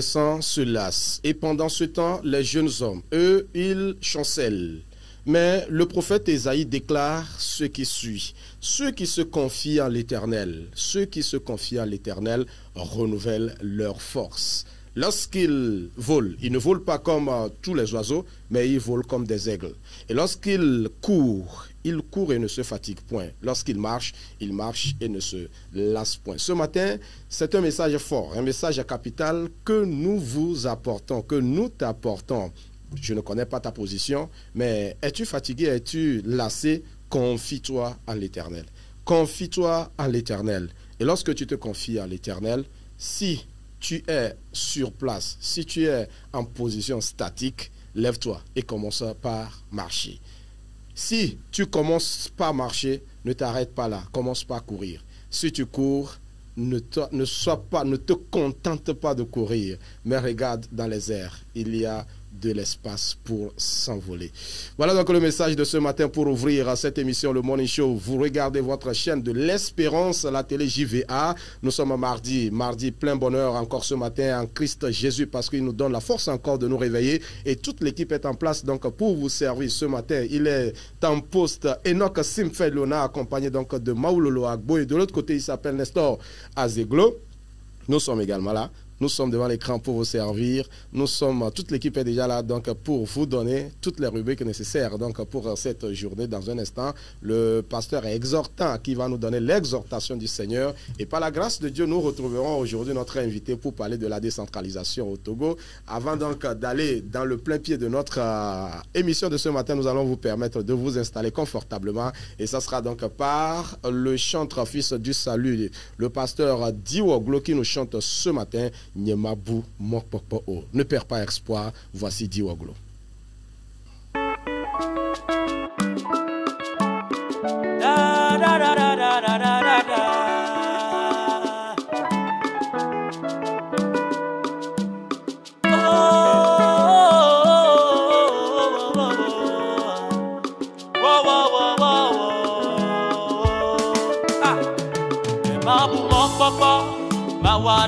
se lassent. Et pendant ce temps, les jeunes hommes, eux, ils chancellent. Mais le prophète Ésaïe déclare ce qui suit. Ceux qui se confient en l'Éternel, ceux qui se confient en l'Éternel renouvellent leur force. Lorsqu'ils volent, ils ne volent pas comme tous les oiseaux, mais ils volent comme des aigles. Et lorsqu'ils courent et ne se fatiguent point. Lorsqu'ils marchent et ne se lassent point. Ce matin, c'est un message fort, un message capital que nous vous apportons, que nous t'apportons. Je ne connais pas ta position, mais es-tu fatigué, es-tu lassé? Confie-toi à l'Éternel. Confie-toi à l'Éternel. Et lorsque tu te confies à l'Éternel, si tu es sur place, si tu es en position statique, lève-toi et commence par marcher. Si tu commences par marcher, ne t'arrête pas là, commence par courir. Si tu cours, ne te contente pas de courir, mais regarde dans les airs, il y a de l'espace pour s'envoler. Voilà donc le message de ce matin pour ouvrir cette émission, le Morning Show. Vous regardez votre chaîne de l'Espérance, la télé JVA. Nous sommes mardi plein bonheur encore ce matin en Christ Jésus parce qu'il nous donne la force encore de nous réveiller et toute l'équipe est en place donc pour vous servir ce matin. Il est en poste Enoch Simfelona accompagné donc de Maoulolo Agbo et de l'autre côté il s'appelle Nestor Azeglo. Nous sommes également là. Nous sommes devant l'écran pour vous servir. Nous sommes, toute l'équipe est déjà là donc pour vous donner toutes les rubriques nécessaires donc pour cette journée. Dans un instant, le pasteur est exhortant qui va nous donner l'exhortation du Seigneur. Et par la grâce de Dieu, nous retrouverons aujourd'hui notre invité pour parler de la décentralisation au Togo. Avant donc d'aller dans le plein pied de notre émission de ce matin, nous allons vous permettre de vous installer confortablement. Et ça sera donc par le chanteur fils du salut, le pasteur Diwoglo qui nous chante ce matin. Nyemabu Mokpokpo O. Ne perds pas espoir, voici Diwoglo.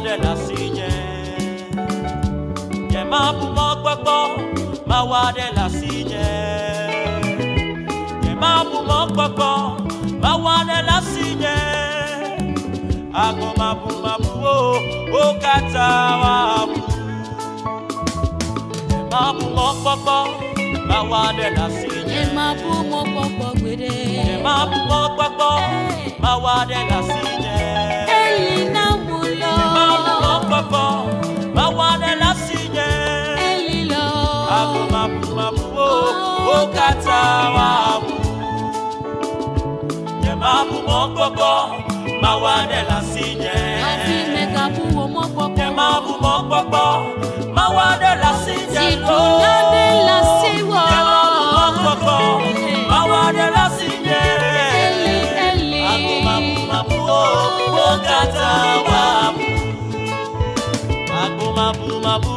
De la signe, Yema Bumokoko, Mawa de la signe, Yema Bumokoko, Mawa de la signe, Agoma Bumabu, Okatawa, Yema Bumokoko, Mawa de la signe, Yema Bumokoko, Yema Bumokoko, Mawa de la signe. Mawane la signe Elilo Agoma Bumabu Okatawa Yema Bumokoko Mawane la signe Yema Bumokoko Mawane la signe Yema Bumokoko Mawane la signe Agoma Bumabu Okatawa Agoma Bumabu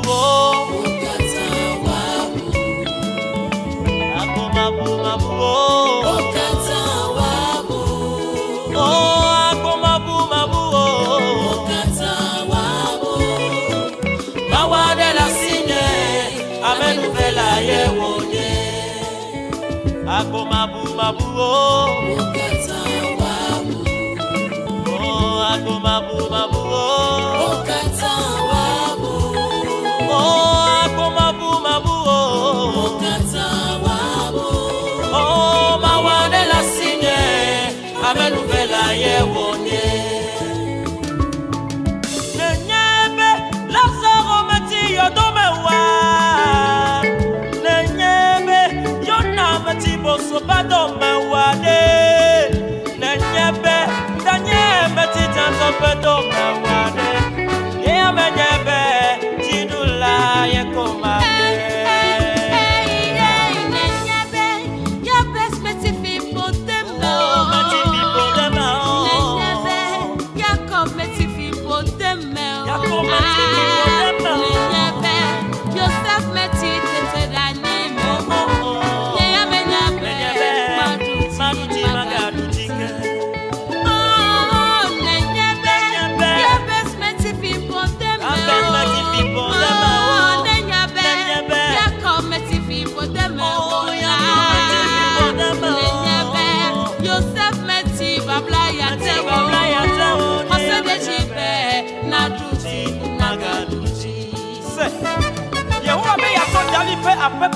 Agoma Bumabu Okatawabu Oh Agoma Bumabu Okatawabu Mawa de la signe Amen vela yewone Agoma Bumabu Okatawabu Oh Agoma Bumabu Okatawabu Oh, Mawane la signe, Amen vela yewone. Nenyebe, Lazaro meti yodomewa. Nenyebe, Yona meti boso badomewa de. Nenyebe, Danye meti tanto bedomewa de. Ye amenyebe, Jidula yekoma.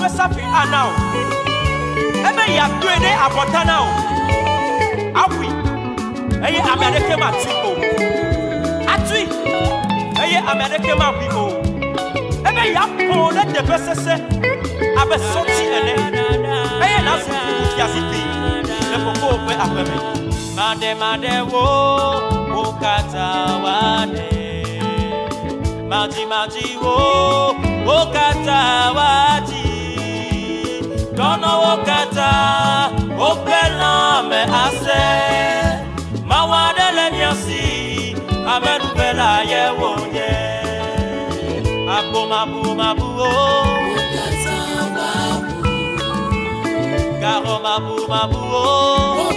pe safi anao. Ebe ya duene abotanao. Awi. Eye Amerike ma tuo. Atui. Eye Amerike ma bibo. Ebe ya po le de besese. Abe soti ene. Eye na su kiasipi. Le koko pe apeme. Made wo kata wade. Maji wo kata wadi. Dono wo kata wo pela me ase. Mawade le nyansi amenu pela ye wonye. Mabu wo kata wabu. Garo mabu wo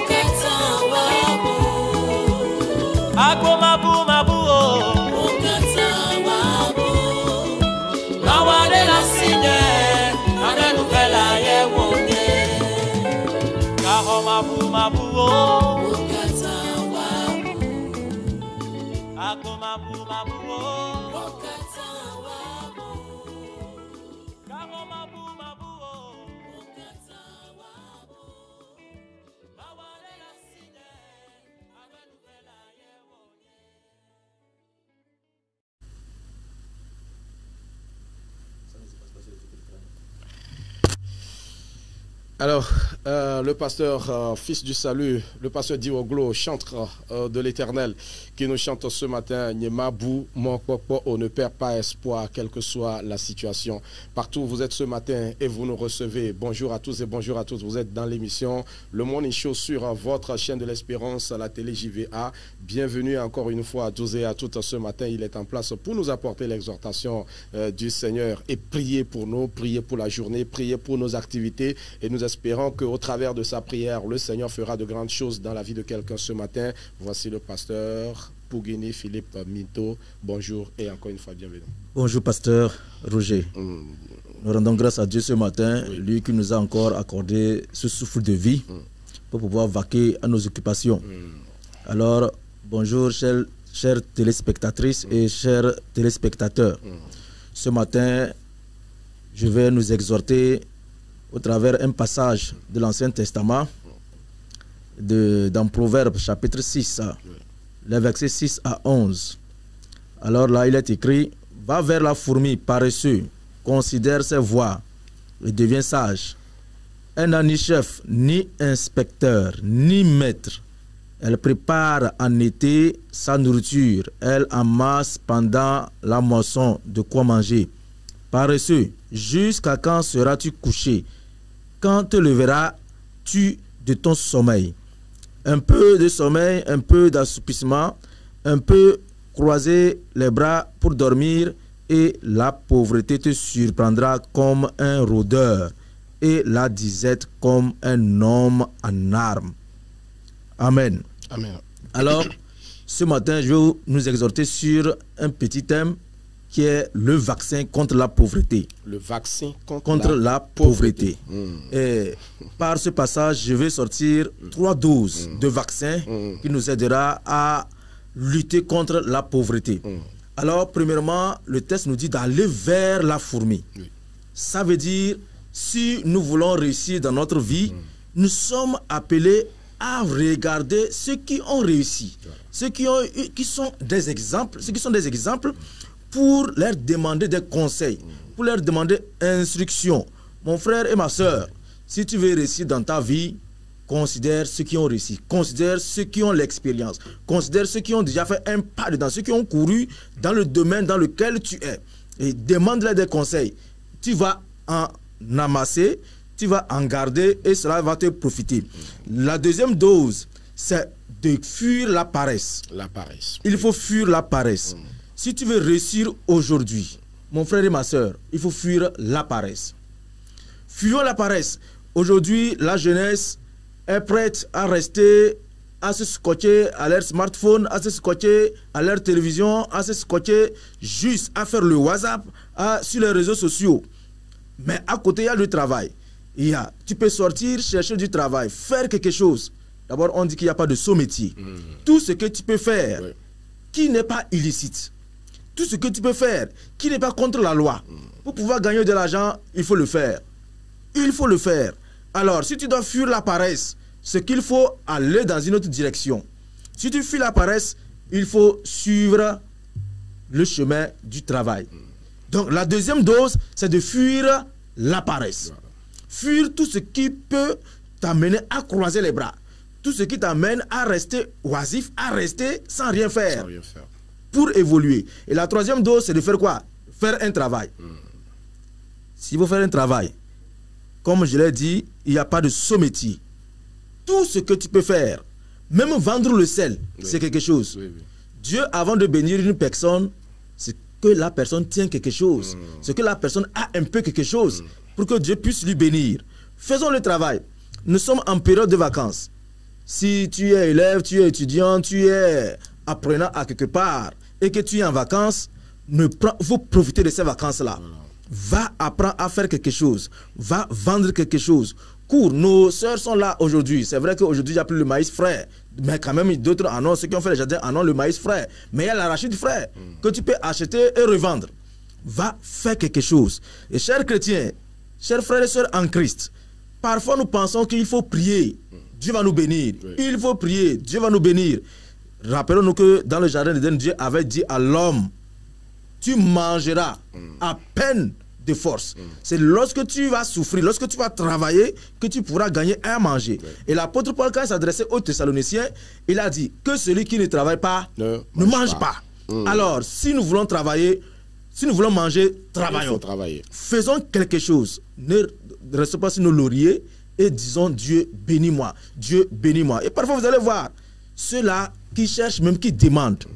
kata wabu. Mabu wo kata wabu. Mawade la signe amenu pela ye wonye. Garo mabu wo kata wabu. Mabu wo kata wabu. Garo mabu wo kata wabu. Mawade la signe amenu pela ye wonye. Alors, le pasteur, fils du salut, le pasteur Dioglo, chantre de l'Éternel, qui nous chante ce matin, Nyemabou, mon popo, on ne perd pas espoir, quelle que soit la situation. Partout où vous êtes ce matin et vous nous recevez, bonjour à tous et bonjour à tous. Vous êtes dans l'émission Le Morning Show sur votre chaîne de l'Espérance, la télé JVA. Bienvenue encore une fois à tous et à toutes ce matin. Il est en place pour nous apporter l'exhortation du Seigneur et prier pour nous, prier pour la journée, prier pour nos activités. Et nous espérons qu'au travers de sa prière, le Seigneur fera de grandes choses dans la vie de quelqu'un ce matin. Voici le pasteur Pougini Philippe Minto. Bonjour et encore une fois, bienvenue. Bonjour, pasteur Roger. Nous rendons grâce à Dieu ce matin, lui qui nous a encore accordé ce souffle de vie pour pouvoir vaquer à nos occupations. Alors, bonjour, chères téléspectatrices et chers téléspectateurs. Ce matin, je vais nous exhorter au travers un passage de l'Ancien Testament, dans Proverbes chapitre 6, les versets 6 à 11. Alors là, il est écrit, « Va vers la fourmi paresseux, considère ses voies et deviens sage. Elle n'a ni chef, ni inspecteur, ni maître. Elle prépare en été sa nourriture. Elle amasse pendant la moisson de quoi manger. Paresseux, jusqu'à quand seras-tu couché? Quand te leveras-tu de ton sommeil? Un peu de sommeil, un peu d'assoupissement, un peu croiser les bras pour dormir, et la pauvreté te surprendra comme un rôdeur, et la disette comme un homme en armes. » Amen. Amen. Alors, ce matin, je vais nous exhorter sur un petit thème qui est le vaccin contre la pauvreté. Le vaccin contre la pauvreté. Et par ce passage, je vais sortir 3 doses de vaccins qui nous aidera à lutter contre la pauvreté. Alors, premièrement, le texte nous dit d'aller vers la fourmi. Ça veut dire, si nous voulons réussir dans notre vie, nous sommes appelés à regarder ceux qui ont réussi, ceux qui sont des exemples, pour leur demander des conseils, pour leur demander instruction. Mon frère et ma soeur, si tu veux réussir dans ta vie, considère ceux qui ont réussi, considère ceux qui ont l'expérience, considère ceux qui ont déjà fait un pas dedans, ceux qui ont couru dans le domaine dans lequel tu es, et demande-leur des conseils. Tu vas en amasser, tu vas en garder et cela va te profiter. La deuxième dose, c'est de fuir la paresse. La paresse. Il faut fuir la paresse. Si tu veux réussir aujourd'hui, mon frère et ma soeur, il faut fuir la paresse. Fuyons la paresse. Aujourd'hui, la jeunesse est prête à rester, à se scotcher à leur smartphone, à se scotcher à leur télévision, à se scotcher juste à faire le WhatsApp sur les réseaux sociaux. Mais à côté, il y a le travail. Tu peux sortir, chercher du travail, faire quelque chose. D'abord, on dit qu'il n'y a pas de sot-métier. Tout ce que tu peux faire qui n'est pas illicite, tout ce que tu peux faire qui n'est pas contre la loi, pour pouvoir gagner de l'argent, il faut le faire. il faut le faire. Alors, si tu dois fuir la paresse, c'est qu'il faut aller dans une autre direction. Si tu fuis la paresse, il faut suivre le chemin du travail. Donc, la deuxième dose, c'est de fuir la paresse. Fuir tout ce qui peut t'amener à croiser les bras. Tout ce qui t'amène à rester oisif, à rester sans rien faire. Sans rien faire. Pour évoluer. Et la troisième dose, c'est de faire quoi? Faire un travail. S'il faut faire un travail, comme je l'ai dit, il n'y a pas de sous-métier. Tout ce que tu peux faire, même vendre le sel, c'est quelque chose. Dieu, avant de bénir une personne, c'est que la personne tient quelque chose. C'est que la personne a un peu quelque chose pour que Dieu puisse lui bénir. Faisons le travail. Nous sommes en période de vacances. Si tu es élève, tu es étudiant, tu es apprenant à quelque part et que tu es en vacances, il faut profiter de ces vacances-là. Va apprendre à faire quelque chose. Va vendre quelque chose. Cours. Nos sœurs sont là aujourd'hui. C'est vrai qu'aujourd'hui, il n'y a plus le maïs frais. Mais quand même, d'autres en ont. Ceux qui ont fait les jardins en ont le maïs frais. Mais il y a l'arachide frais que tu peux acheter et revendre. Va faire quelque chose. Et chers chrétiens, chers frères et sœurs en Christ, parfois nous pensons qu'il faut prier. Dieu va nous bénir. Il faut prier. Dieu va nous bénir. Rappelons-nous que dans le jardin d'Éden, Dieu avait dit à l'homme, tu mangeras à peine de force. C'est lorsque tu vas souffrir, lorsque tu vas travailler, que tu pourras gagner à manger. Et l'apôtre Paul, quand il s'adressait aux Thessaloniciens, il a dit que celui qui ne travaille pas ne mange pas. Alors, si nous voulons travailler, si nous voulons manger, travaillons. Faisons quelque chose. Ne restons pas sur nos lauriers et disons Dieu bénis-moi. Dieu bénis-moi. Et parfois vous allez voir ceux-là qui cherchent, même qui demandent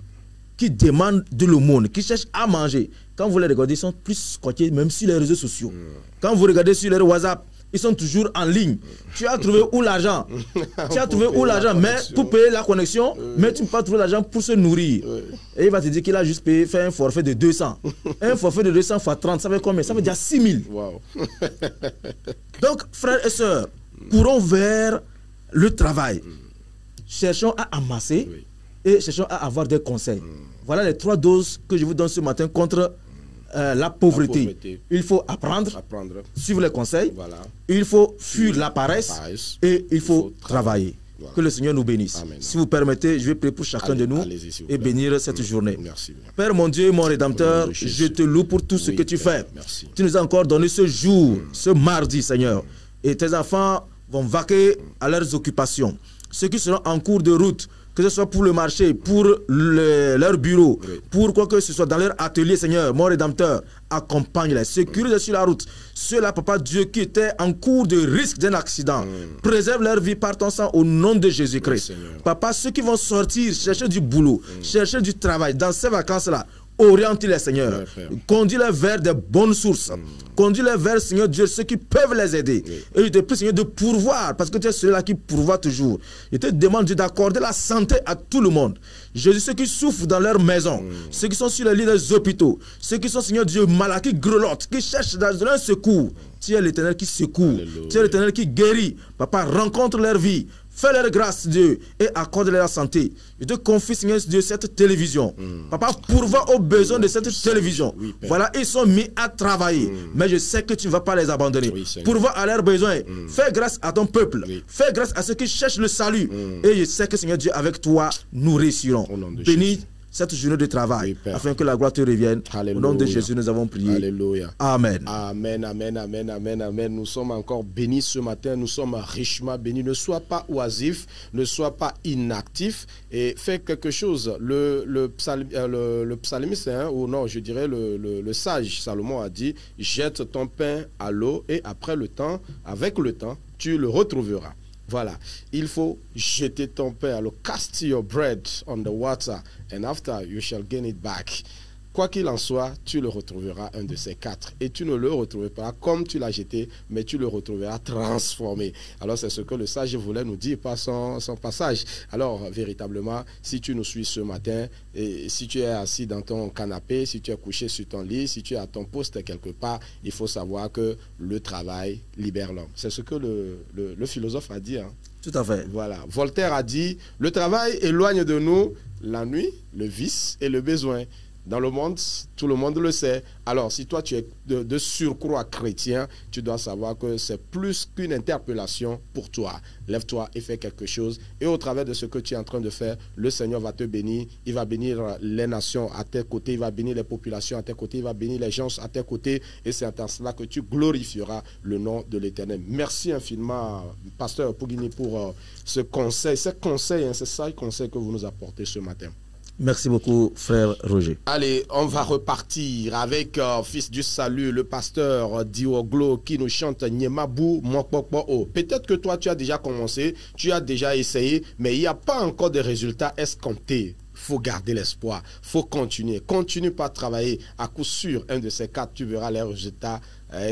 de l'aumône, qui cherchent à manger. Quand vous les regardez, ils sont plus scotchés même sur les réseaux sociaux. Quand vous regardez sur leur WhatsApp, ils sont toujours en ligne. Tu as trouvé où l'argent? Tu as trouvé où l'argent? Mais pour payer la connexion, mais tu ne peux pas trouver l'argent pour se nourrir. Et il va te dire qu'il a juste payé, fait un forfait de 200. Un forfait de 200 fois 30, ça fait combien? Ça veut dire 6 000. Wow. Donc, frères et sœurs, courons vers le travail. Cherchons à amasser et cherchons à avoir des conseils. Voilà les 3 doses que je vous donne ce matin contre la pauvreté. Il faut apprendre, suivre les conseils. Il faut fuir la paresse et il faut travailler. Voilà. Que le Seigneur nous bénisse. Amen. Si vous permettez, je vais prier pour chacun de nous et bénir cette journée. Merci. Père mon Dieu, mon Rédempteur, je te loue pour tout ce que tu fais. Tu nous as encore donné ce jour, ce mardi, Seigneur. Et tes enfants vont vaquer à leurs occupations. Ceux qui seront en cours de route, que ce soit pour le marché, pour leur bureau, pour quoi que ce soit dans leur atelier, Seigneur, mon Rédempteur, accompagne-les, sécurise sur la route. Ceux-là, Papa Dieu, qui étaient en cours de risque d'un accident, préserve leur vie par ton sang au nom de Jésus-Christ. Papa, ceux qui vont sortir, chercher du boulot, chercher du travail dans ces vacances-là, oriente-les, Seigneur. Conduis-les vers de bonnes sources. Conduis-les vers, Seigneur Dieu, ceux qui peuvent les aider. Et je te prie, Seigneur, de pourvoir, parce que tu es celui-là qui pourvoit toujours. Je te demande, Dieu, d'accorder la santé à tout le monde. Jésus, ceux qui souffrent dans leur maison, ceux qui sont sur les lits des hôpitaux, ceux qui sont, Seigneur Dieu, malades, qui grelottent, qui cherchent dans un secours. Tu es l'Éternel qui secoue. Tu es l'Éternel qui guérit. Papa, rencontre leur vie. Fais leur grâce, Dieu, et accorde-leur la santé. Je te confie, Seigneur Dieu, cette télévision. Papa, pourvois aux besoins de cette télévision. Voilà, ils sont mis à travailler. Mais je sais que tu ne vas pas les abandonner. Pourvois à leurs besoins. Fais grâce à ton peuple. Fais grâce à ceux qui cherchent le salut. Et je sais que, Seigneur Dieu, avec toi, nous réussirons. Bénis cette journée de travail, afin que la gloire te revienne. Alléluia. Au nom de Jésus, nous avons prié. Alléluia. Amen. Amen, amen, amen, amen, amen. Nous sommes encore bénis ce matin, nous sommes richement bénis. Ne sois pas oisif, ne sois pas inactif et fais quelque chose. Le psalmiste, ou non, je dirais le sage Salomon a dit, jette ton pain à l'eau et après le temps, avec le temps, tu le retrouveras. Voilà, il faut jeter ton pain à l'eau. Cast your bread on the water and after you shall gain it back. Quoi qu'il en soit, tu le retrouveras un de ces 4. Et tu ne le retrouveras pas comme tu l'as jeté, mais tu le retrouveras transformé. Alors c'est ce que le sage voulait nous dire par son passage. Alors véritablement, si tu nous suis ce matin, et si tu es assis dans ton canapé, si tu es couché sur ton lit, si tu es à ton poste quelque part, il faut savoir que le travail libère l'homme. C'est ce que le philosophe a dit. Hein. Tout à fait. Voilà. Voltaire a dit, le travail éloigne de nous la nuit, le vice et le besoin. Dans le monde, tout le monde le sait. Alors, si toi, tu es de surcroît chrétien, tu dois savoir que c'est plus qu'une interpellation pour toi. Lève-toi et fais quelque chose. Et au travers de ce que tu es en train de faire, le Seigneur va te bénir. Il va bénir les nations à tes côtés. Il va bénir les populations à tes côtés. Il va bénir les gens à tes côtés. Et c'est en cela que tu glorifieras le nom de l'Éternel. Merci infiniment, Pasteur Pouguini, pour ce conseil. C'est ça le conseil que vous nous apportez ce matin. Merci beaucoup, frère Roger. Allez, on va repartir avec Fils du Salut, le pasteur Dioglo, qui nous chante Nyemabu Mokpokpo O. Peut-être que toi, tu as déjà commencé, tu as déjà essayé, mais il n'y a pas encore de résultats escomptés. Il faut garder l'espoir, il faut continuer. Continue pas à travailler. À coup sûr, un de ces quatre, tu verras les résultats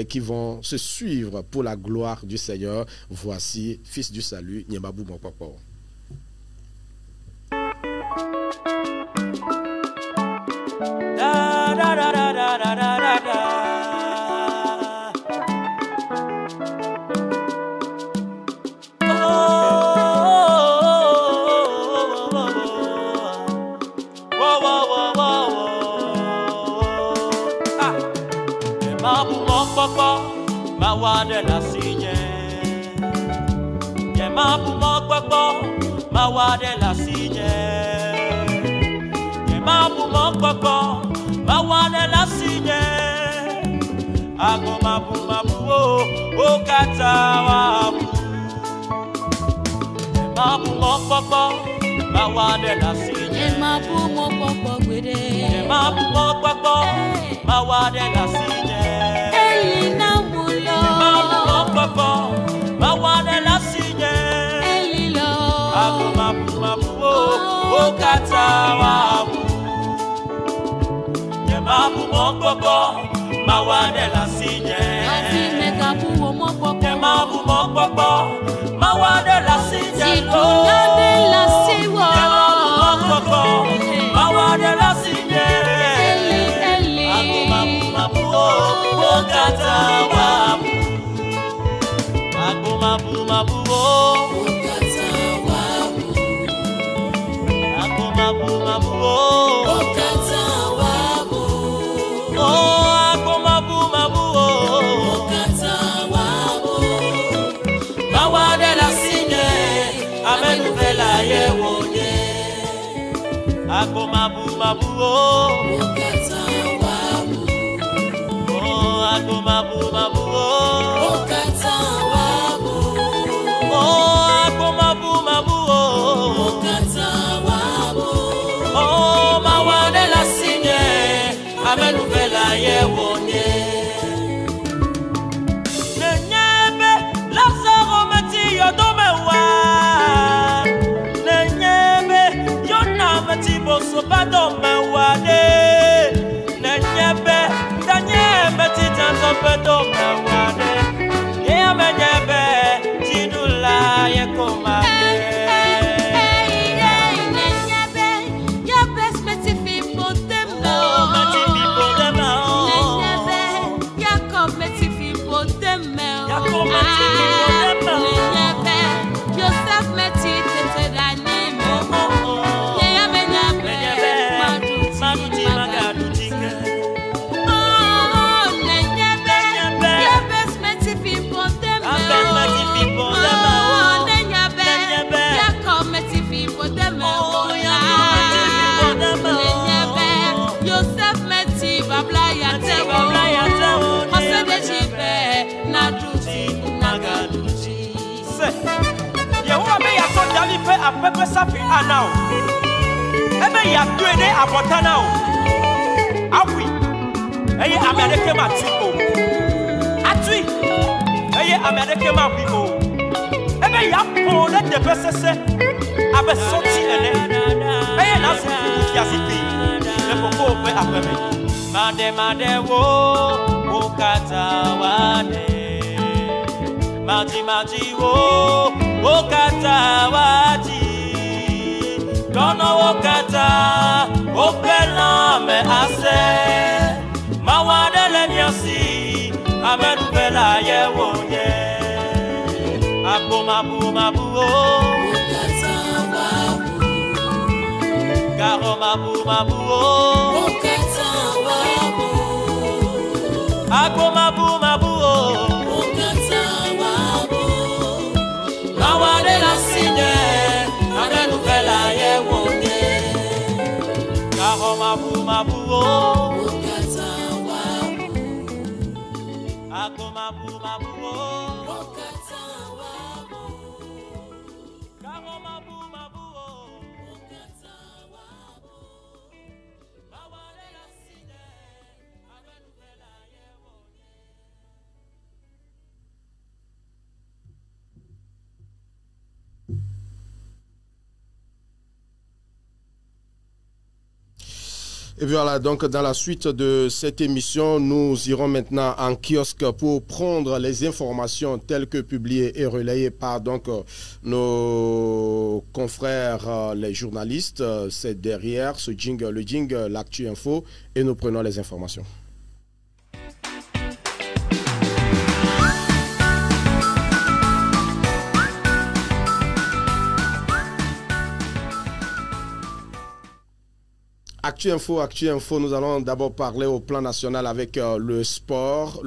qui vont se suivre pour la gloire du Seigneur. Voici Fils du Salut, Nyemabu Mokpokpo O. Da da da da da da da da. De la signe, Yema Pumokpokpo, Mawa de la signe, Yema Pumokpokpo, Mawa de la signe, Agoma Pumabu, O Katawa, Yema Pumokpokpo, Mawa de la signe, Yema Pumokpokpo, Yema Pumokpokpo, Mawa de la signe. Mawane la signe Elilo Agoma Pumabu O Katawa Yema Pumokpokpo Mawane la signe Yema Pumokpokpo Mawane la signe Yema la siwo Yema Pumokpokpo Mawane la signe Eli Agoma Pumabu O Katawa Agoma Pumabu O Katawa Agoma Pumabu O Katawa Oh Agoma Pumabu O Katawa Mawa de la signe Amenu vela yewonye Agoma Pumabu O Katawa Oh Agoma Pumabu O Katawa Amenuvela yewonye Nenyebe Lazaro meti yodomewa Nenyebe Yona meti boso badomewa de Nenyebe Danye meti tanto bedomewa de Ye menyebe Tidula yekoma Pepe sapi anao Ebe ya tuene abotana o Awi Eye Amerike matiko Atui Eye Amerike mabiko Ebe ya pole de besese Abe soti ene Eye nasu kiasiti Lepo kope apeme Made wo Okata wade Maji wo Okata wadi Dono Okata Opela me ase Mawade le nyasi Amenu bela ye wonye Agoma Pumabu Okata wabu Garoma Pumabu Okata Et voilà, donc dans la suite de cette émission, nous irons maintenant en kiosque pour prendre les informations telles que publiées et relayées par donc nos confrères les journalistes. C'est derrière ce jingle, le jingle, l'actu info, et nous prenons les informations. Actu Info, nous allons d'abord parler au plan national avec le sport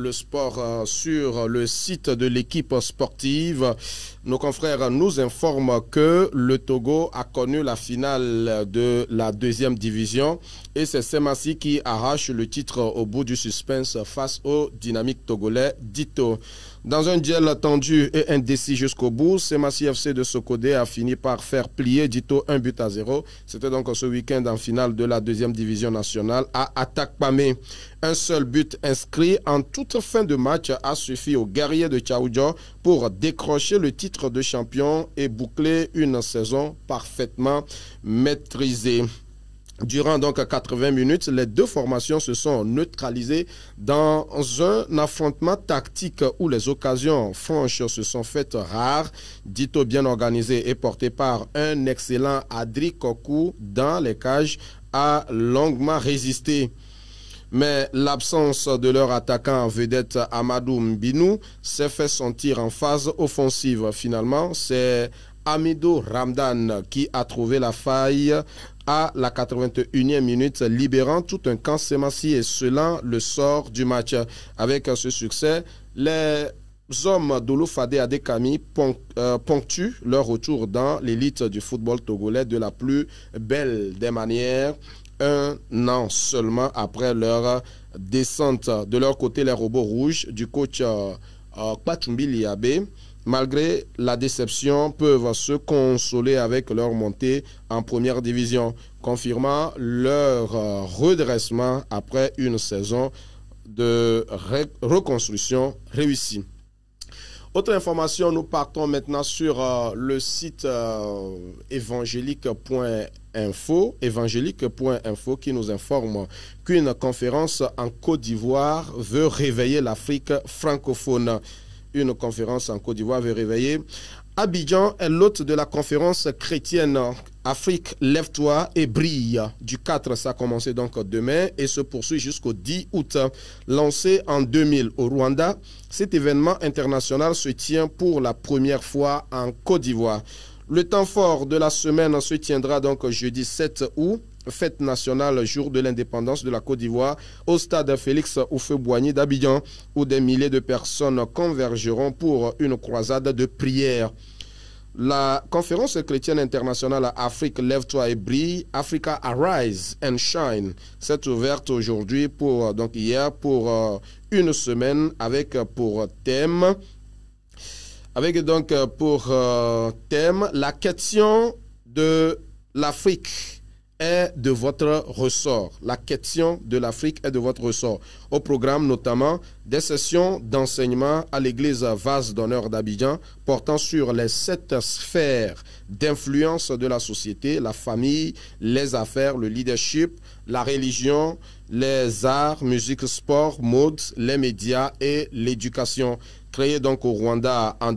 sur le site de l'équipe sportive. Nos confrères nous informent que le Togo a connu la finale de la 2e division et c'est Semassi qui arrache le titre au bout du suspense face au dynamique togolais Dito. Dans un duel tendu et indécis jusqu'au bout, Semassi FC de Sokodé a fini par faire plier Dito 1-0. C'était donc ce week-end en finale de la 2e division nationale à Atakpamé. Un seul but inscrit en toute fin de match a suffi aux guerriers de Tchaoudjo pour décrocher le titre de champion et boucler une saison parfaitement maîtrisée. Durant donc 80 minutes, les deux formations se sont neutralisées dans un affrontement tactique où les occasions franches se sont faites rares. Dito bien organisé et porté par un excellent Adri Kokou dans les cages a longuement résisté. Mais l'absence de leur attaquant en vedette Amadou Mbinou s'est fait sentir en phase offensive. Finalement, c'est Amidou Ramdan qui a trouvé la faille à la 81e minute, libérant tout un camp Semassi et scellant le sort du match. Avec ce succès, les hommes d'Olufade Adekami ponctuent leur retour dans l'élite du football togolais de la plus belle des manières, un an seulement après leur descente. De leur côté, les robots rouges du coach Kpatumbi Liabe, malgré la déception, peuvent se consoler avec leur montée en première division, confirmant leur redressement après une saison de reconstruction réussie. Autre information, nous partons maintenant sur le site évangélique.info qui nous informe qu'une conférence en Côte d'Ivoire veut réveiller l'Afrique francophone. Une conférence en Côte d'Ivoire veut réveiller. Abidjan est l'hôte de la conférence chrétienne Afrique, lève-toi et brille. Du 4, ça a commencé donc demain et se poursuit jusqu'au 10 août. Lancé en 2000 au Rwanda, cet événement international se tient pour la première fois en Côte d'Ivoire. Le temps fort de la semaine se tiendra donc jeudi 7 août, fête nationale, jour de l'indépendance de la Côte d'Ivoire, au stade Félix Houphouët-Boigny d'Abidjan, où des milliers de personnes convergeront pour une croisade de prière. La conférence chrétienne internationale Afrique, lève-toi et brille, Africa Arise and Shine, s'est ouverte aujourd'hui hier pour une semaine avec pour thème la question de l'Afrique est de votre ressort. La question de l'Afrique est de votre ressort. Au programme notamment des sessions d'enseignement à l'église Vase d'honneur d'Abidjan portant sur les 7 sphères d'influence de la société, la famille, les affaires, le leadership, la religion, les arts, musique, sport, mode, les médias et l'éducation. Créé donc au Rwanda en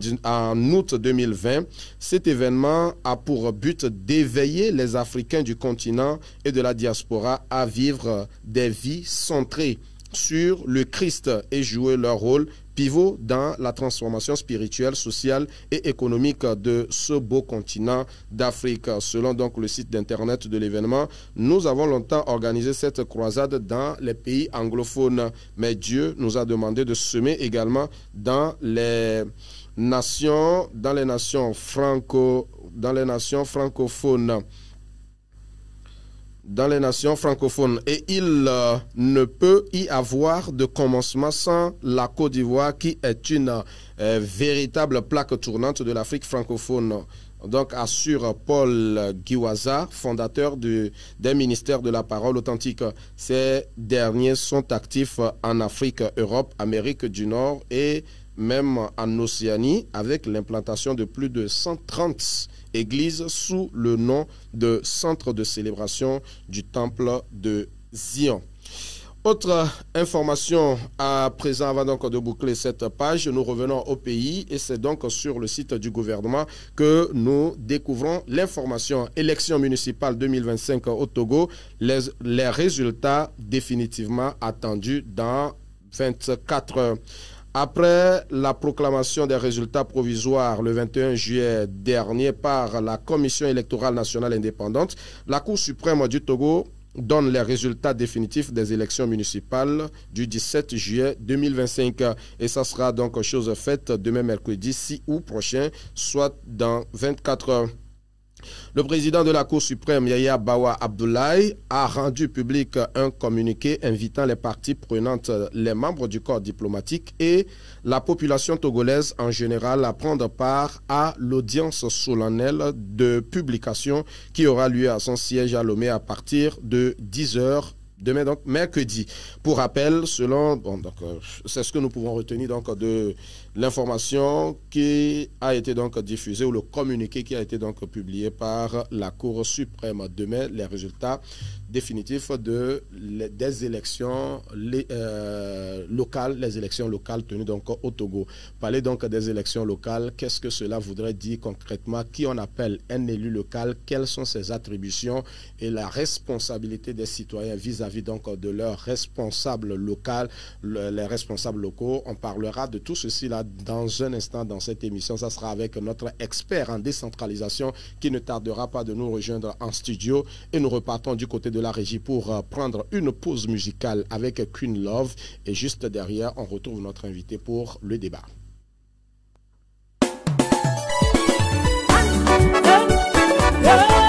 août 2020, cet événement a pour but d'éveiller les Africains du continent et de la diaspora à vivre des vies centrées sur le Christ et jouer leur rôle pivot dans la transformation spirituelle, sociale et économique de ce beau continent d'Afrique. Selon donc le site d'internet de l'événement, nous avons longtemps organisé cette croisade dans les pays anglophones, mais Dieu nous a demandé de semer également dans les nations francophones. dans les nations francophones. Et il ne peut y avoir de commencement sans la Côte d'Ivoire qui est une véritable plaque tournante de l'Afrique francophone. Donc assure Paul Giwaza, fondateur des ministères de la parole authentique. Ces derniers sont actifs en Afrique, Europe, Amérique du Nord et même en Océanie, avec l'implantation de plus de 130 églises sous le nom de Centre de célébration du Temple de Zion. Autre information à présent, avant donc de boucler cette page, nous revenons au pays et c'est donc sur le site du gouvernement que nous découvrons l'information. Élection municipale 2025 au Togo, les résultats définitivement attendus dans 24 heures. Après la proclamation des résultats provisoires le 21 juillet dernier par la Commission électorale nationale indépendante, la Cour suprême du Togo donne les résultats définitifs des élections municipales du 17 juillet 2025. Et ça sera donc chose faite demain mercredi 6 août prochain, soit dans 24 heures. Le président de la Cour suprême, Yaya Bawa Abdoulaye, a rendu public un communiqué invitant les parties prenantes, les membres du corps diplomatique et la population togolaise en général à prendre part à l'audience solennelle de publication qui aura lieu à son siège à Lomé à partir de 10 h demain, donc mercredi. Pour rappel, selon, c'est ce que nous pouvons retenir donc de l'information qui a été donc diffusée ou le communiqué qui a été donc publié par la Cour suprême. Demain, les résultats définitifs des élections locales, les élections locales tenues donc au Togo. Parler donc des élections locales, qu'est-ce que cela voudrait dire concrètement? Qui on appelle un élu local? Quelles sont ses attributions et la responsabilité des citoyens vis-à-vis donc de leurs responsables locaux, les responsables locaux? On parlera de tout ceci là dans un instant dans cette émission. Ça sera avec notre expert en décentralisation qui ne tardera pas de nous rejoindre en studio et nous repartons du côté de la régie pour prendre une pause musicale avec Queen Love et juste derrière on retrouve notre invité pour le débat. Yeah,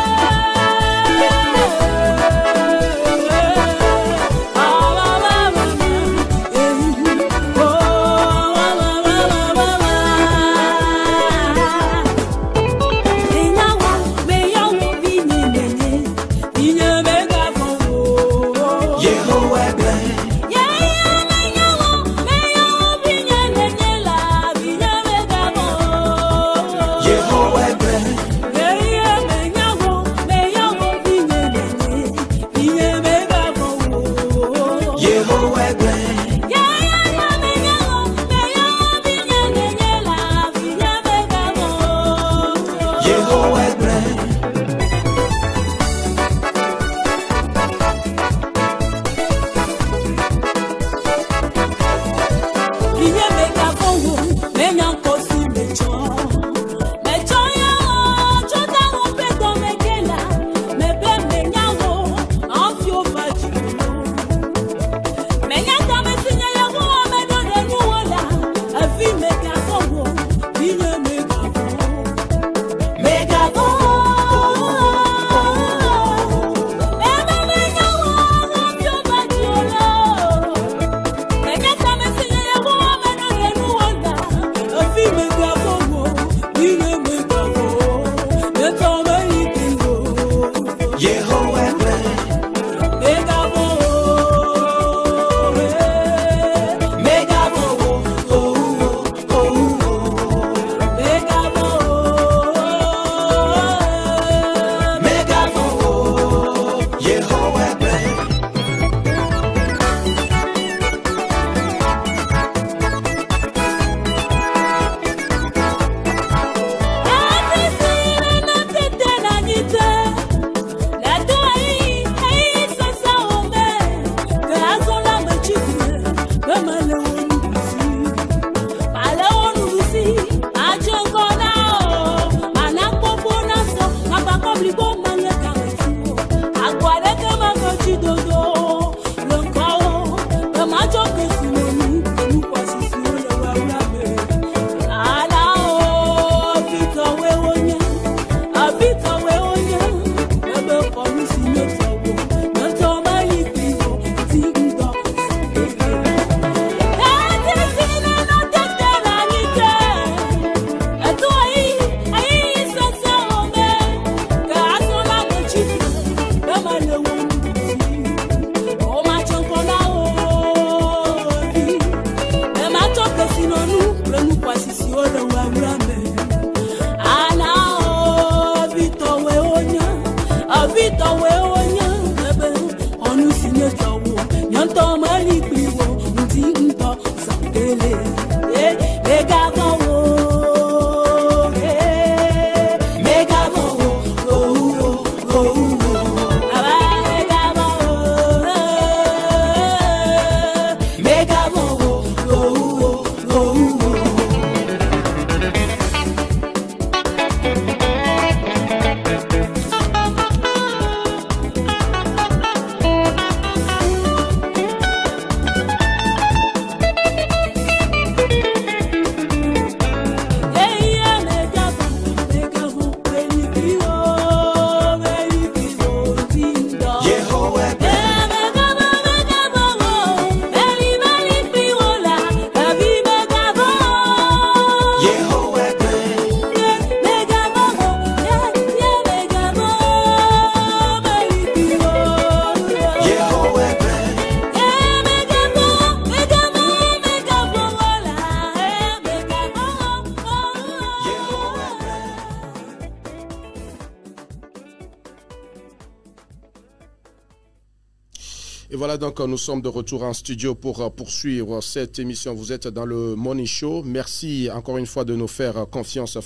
Et voilà donc, nous sommes de retour en studio pour poursuivre cette émission. Vous êtes dans le Morning Show. Merci encore une fois de nous faire confiance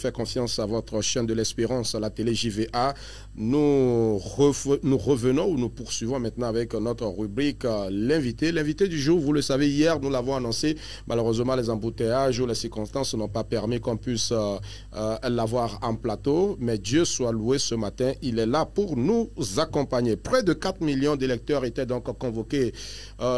à votre chaîne de l'espérance, la télé JVA. Nous revenons ou nous poursuivons maintenant avec notre rubrique l'invité. L'invité du jour, vous le savez, hier nous l'avons annoncé. Malheureusement, les embouteillages ou les circonstances n'ont pas permis qu'on puisse l'avoir en plateau. Mais Dieu soit loué, ce matin, il est là pour nous accompagner. Près de 4 millions d'électeurs étaient donc convoqués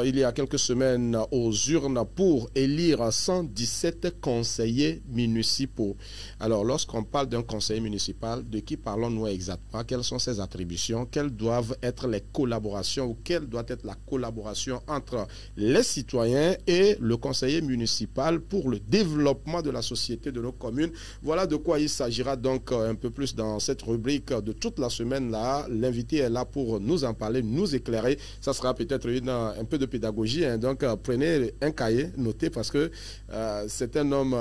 il y a quelques semaines aux urnes pour élire 117 conseillers municipaux. Alors, lorsqu'on parle d'un conseiller municipal, de qui parlons-nous exactement? Quelles sont ses attributions? Quelles doivent être les collaborations ou quelle doit être la collaboration entre les citoyens et le conseiller municipal pour le développement de la société de nos communes? Voilà de quoi il s'agira donc un peu plus dans cette rubrique de toute la semaine là. L'invité est là pour nous en parler, nous éclairer. Ça sera peut-être un peu de pédagogie, hein. Donc prenez un cahier, notez, parce que c'est un homme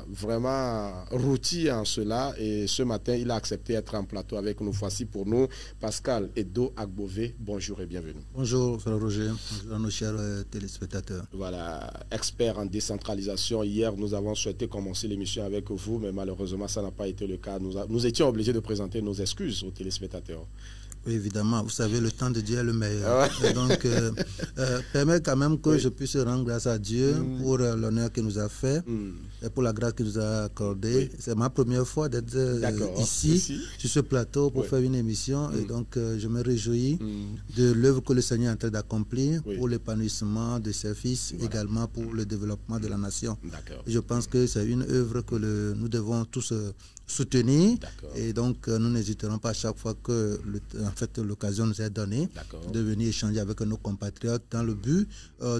vraiment routier en cela, et ce matin il a accepté d'être en plateau avec nous. Voici pour nous Pascal Edo Agbové. Bonjour et bienvenue. Bonjour frère Roger, bonjour à nos chers téléspectateurs. Voilà, expert en décentralisation. Hier nous avons souhaité commencer l'émission avec vous, mais malheureusement ça n'a pas été le cas. Nous étions obligés de présenter nos excuses aux téléspectateurs. Oui, évidemment, vous savez, le temps de Dieu est le meilleur. Et donc, permet quand même que je puisse rendre grâce à Dieu pour l'honneur qu'il nous a fait et pour la grâce qu'il nous a accordée. C'est ma première fois d'être ici, sur ce plateau, pour faire une émission. Et donc, je me réjouis de l'œuvre que le Seigneur est en train d'accomplir pour l'épanouissement de ses fils, également pour le développement de la nation. Et je pense que c'est une œuvre que nous devons tous soutenir, et donc nous n'hésiterons pas à chaque fois que l'occasion nous est donnée de venir échanger avec nos compatriotes dans le but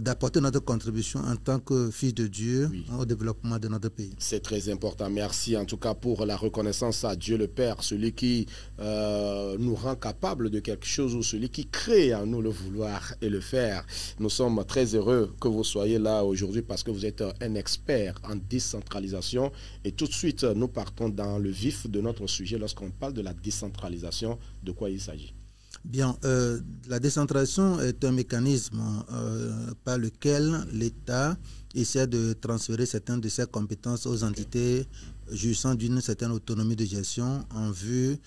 d'apporter notre contribution en tant que fils de Dieu au développement de notre pays. C'est très important. Merci en tout cas pour la reconnaissance à Dieu le Père, celui qui nous rend capable de quelque chose, ou celui qui crée en nous le vouloir et le faire. Nous sommes très heureux que vous soyez là aujourd'hui parce que vous êtes un expert en décentralisation, et tout de suite nous partons dans le vif de notre sujet. Lorsqu'on parle de la décentralisation, de quoi il s'agit? Bien, la décentralisation est un mécanisme par lequel l'État essaie de transférer certaines de ses compétences aux entités jouissant d'une certaine autonomie de gestion en vue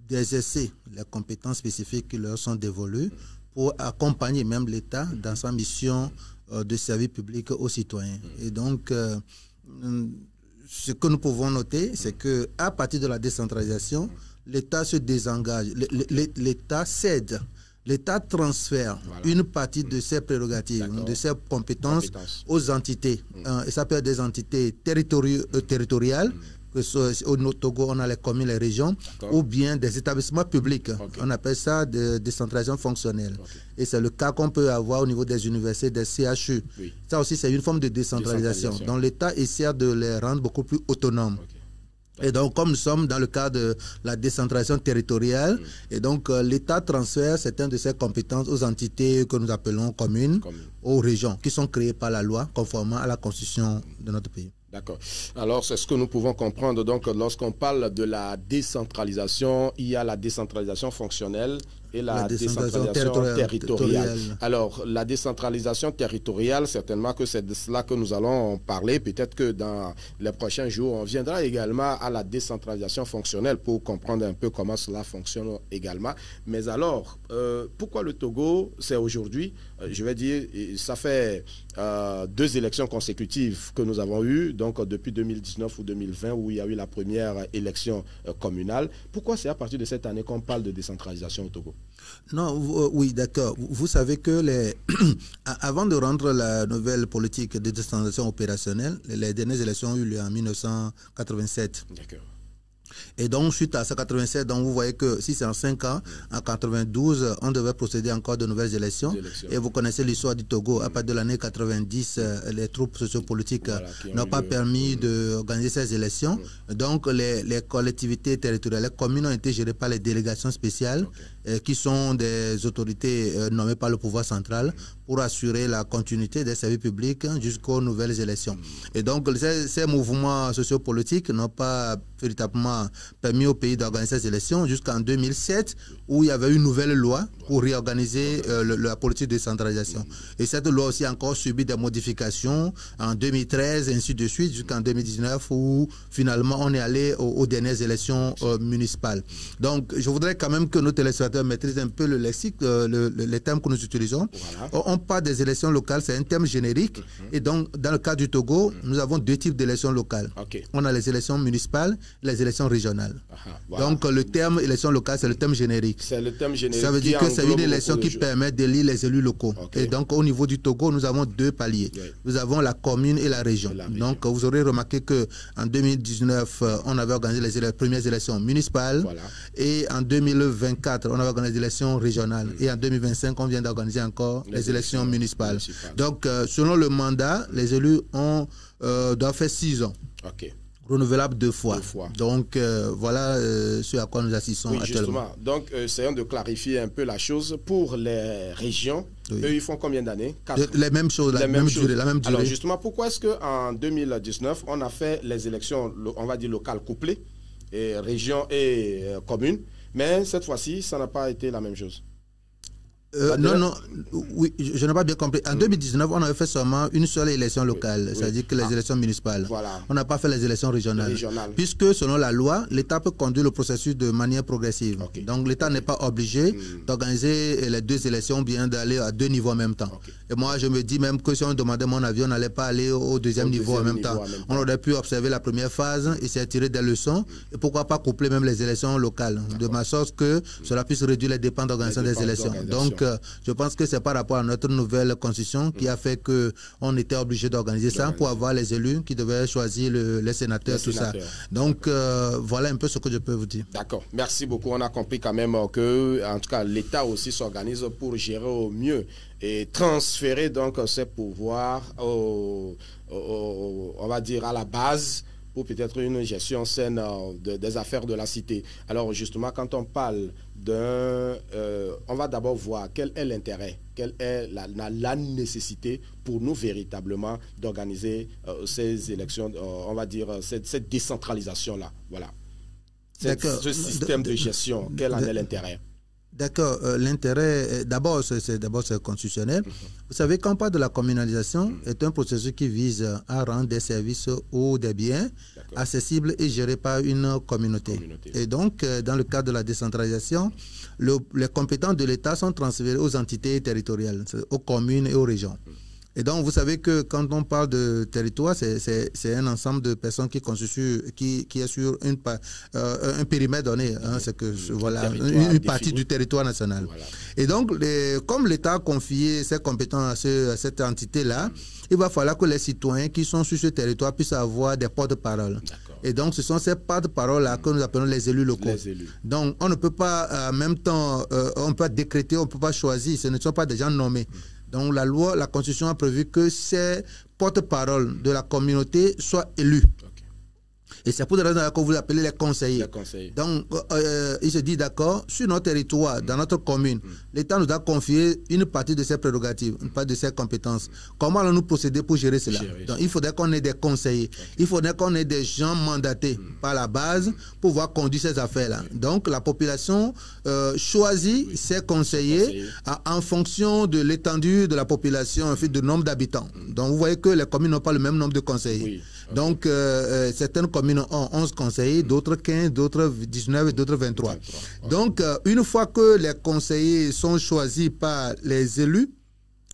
d'exercer les compétences spécifiques qui leur sont dévolues pour accompagner même l'État dans sa mission de service public aux citoyens. Et donc, ce que nous pouvons noter, c'est que à partir de la décentralisation, l'État se désengage, l'État cède, l'État transfère une partie de ses prérogatives, de ses compétences aux entités. Et ça peut être des entités territoriales, que au Togo, on a les communes, les régions, ou bien des établissements publics. On appelle ça de décentralisation fonctionnelle. Et c'est le cas qu'on peut avoir au niveau des universités, des CHU. Ça aussi, c'est une forme de décentralisation. Donc l'État essaie de les rendre beaucoup plus autonomes. Et donc, comme nous sommes dans le cadre de la décentralisation territoriale, et donc l'État transfère certaines de ses compétences aux entités que nous appelons communes, aux régions, qui sont créées par la loi, conformément à la constitution de notre pays. D'accord. Alors, c'est ce que nous pouvons comprendre. Donc, lorsqu'on parle de la décentralisation, il y a la décentralisation fonctionnelle et la décentralisation territoriale. Alors, la décentralisation territoriale, certainement que c'est de cela que nous allons parler. Peut-être que dans les prochains jours, on viendra également à la décentralisation fonctionnelle pour comprendre un peu comment cela fonctionne également. Mais alors, pourquoi le Togo, c'est aujourd'hui, je vais dire, ça fait 2 élections consécutives que nous avons eues, donc depuis 2019 ou 2020, où il y a eu la première élection communale. Pourquoi c'est à partir de cette année qu'on parle de décentralisation au Togo? Non, oui, d'accord. Vous savez que avant de rendre la nouvelle politique de décentralisation opérationnelle, les dernières élections ont eu lieu en 1987. D'accord. Et donc, suite à 187, donc vous voyez que si c'est en 5 ans, en 92, on devait procéder encore de nouvelles élections. Et vous connaissez l'histoire du Togo. À partir de l'année 90, les troupes sociopolitiques n'ont pas permis d'organiser ces élections. Donc, les collectivités territoriales, les communes ont été gérées par les délégations spéciales, qui sont des autorités nommées par le pouvoir central pour assurer la continuité des services publics jusqu'aux nouvelles élections. Et donc, ces mouvements sociopolitiques n'ont pas véritablement a permis au pays d'organiser ces élections jusqu'en 2007, où il y avait une nouvelle loi pour réorganiser la politique de décentralisation. Et cette loi aussi a encore subi des modifications en 2013, ainsi de suite, jusqu'en 2019, où finalement on est allé aux dernières élections municipales. Donc, je voudrais quand même que nos téléspectateurs maîtrisent un peu le lexique, les termes que nous utilisons. Voilà. On parle des élections locales, c'est un terme générique. Et donc, dans le cas du Togo, nous avons deux types d'élections locales. On a les élections municipales et les élections régionales. Voilà. Donc, le terme élection locale, c'est le terme générique. C'est le terme générique. Ça veut dire que c'est une élection qui permet d'élire les élus locaux. Et donc, au niveau du Togo, nous avons deux paliers. Nous avons la commune et la région. Donc, vous aurez remarqué qu'en 2019, on avait organisé les premières élections municipales. Voilà. Et en 2024, on avait organisé les élections régionales. Et en 2025, on vient d'organiser encore les élections municipales. Donc, selon le mandat, les élus doivent faire 6 ans. Renouvelable 2 fois. Donc, voilà ce à quoi nous assistons actuellement. Justement. Donc, essayons de clarifier un peu la chose. Pour les régions, eux, ils font combien d'années? Les mêmes choses, la même durée. Alors, justement, pourquoi est-ce qu'en 2019, on a fait les élections, on va dire, locales couplées, et région et commune, mais cette fois-ci, ça n'a pas été la même chose? Non, oui, je n'ai pas bien compris. En 2019, on avait fait seulement une seule élection locale, c'est-à-dire que les élections municipales. Voilà. On n'a pas fait les élections régionales. Puisque, selon la loi, l'État peut conduire le processus de manière progressive. Donc, l'État n'est pas obligé d'organiser les 2 élections ou bien d'aller à 2 niveaux en même temps. Et moi, je me dis même que si on demandait mon avis, on n'allait pas aller au deuxième niveau en même temps. On aurait pu observer la première phase et s'y tirer des leçons. Et pourquoi pas coupler même les élections locales, de ma sorte que cela puisse réduire les dépenses d'organisation des élections. Donc, je pense que c'est par rapport à notre nouvelle constitution qui a fait qu'on était obligé d'organiser ça pour avoir les élus qui devaient choisir les sénateurs, tout ça. Donc, voilà un peu ce que je peux vous dire. D'accord. Merci beaucoup. On a compris quand même que, en tout cas, l'État aussi s'organise pour gérer au mieux et transférer donc ses pouvoirs, on va dire, à la base, pour peut-être une gestion saine des affaires de la cité. Alors justement, quand on parle on va d'abord voir quel est l'intérêt, quelle est la nécessité pour nous véritablement d'organiser ces élections, on va dire cette décentralisation-là. Voilà. Ce système de gestion, quel en est l'intérêt? D'accord, l'intérêt, d'abord c'est constitutionnel. Vous savez, quand on parle de la communalisation, c'est un processus qui vise à rendre des services ou des biens accessibles et gérés par une communauté. Et donc, dans le cadre de la décentralisation, les compétences de l'État sont transférées aux entités territoriales, aux communes et aux régions. Et donc, vous savez que quand on parle de territoire, c'est un ensemble de personnes qui constituent, qui est sur un périmètre donné. Hein, c'est que voilà, une partie du territoire national. Voilà. Et donc, comme l'État a confié ses compétences à cette entité-là, il va falloir que les citoyens qui sont sur ce territoire puissent avoir des porte-parole. Et donc, ce sont ces porte-parole-là que nous appelons les élus locaux. Donc, on ne peut pas, en même temps, on peut décréter, on ne peut pas choisir. Ce ne sont pas des gens nommés. Donc la loi, la Constitution a prévu que ces porte-parole de la communauté soient élus. Et c'est pour des raisons que vous appelez les conseillers. Donc, il se dit, d'accord, sur notre territoire, dans notre commune, l'État nous a confié une partie de ses prérogatives, une partie de ses compétences. Comment allons-nous procéder pour gérer cela? Donc, il faudrait qu'on ait des conseillers. Il faudrait qu'on ait des gens mandatés par la base pour pouvoir conduire ces affaires-là. Donc, la population choisit ses conseillers en fonction de l'étendue de la population, en fait, du nombre d'habitants. Donc, vous voyez que les communes n'ont pas le même nombre de conseillers. Donc, certaines communes ont 11 conseillers, d'autres 15, d'autres 19 et d'autres 23. Donc, une fois que les conseillers sont choisis par les élus,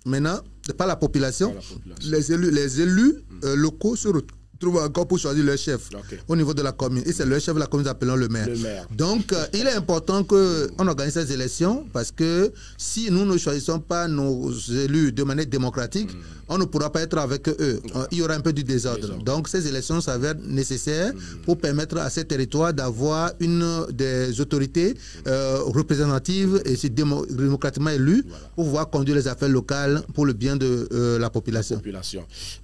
maintenant, par la population, les élus locaux se retrouvent encore pour choisir leur chef au niveau de la commune. Et c'est le chef de la commune que nous appelons le maire. Donc, il est important qu'on organise ces élections parce que si nous ne choisissons pas nos élus de manière démocratique, on ne pourra pas être avec eux. Il y aura un peu du désordre. Donc, ces élections s'avèrent nécessaires pour permettre à ces territoires d'avoir des autorités représentatives et démocratiquement élues pour pouvoir conduire les affaires locales pour le bien de la population.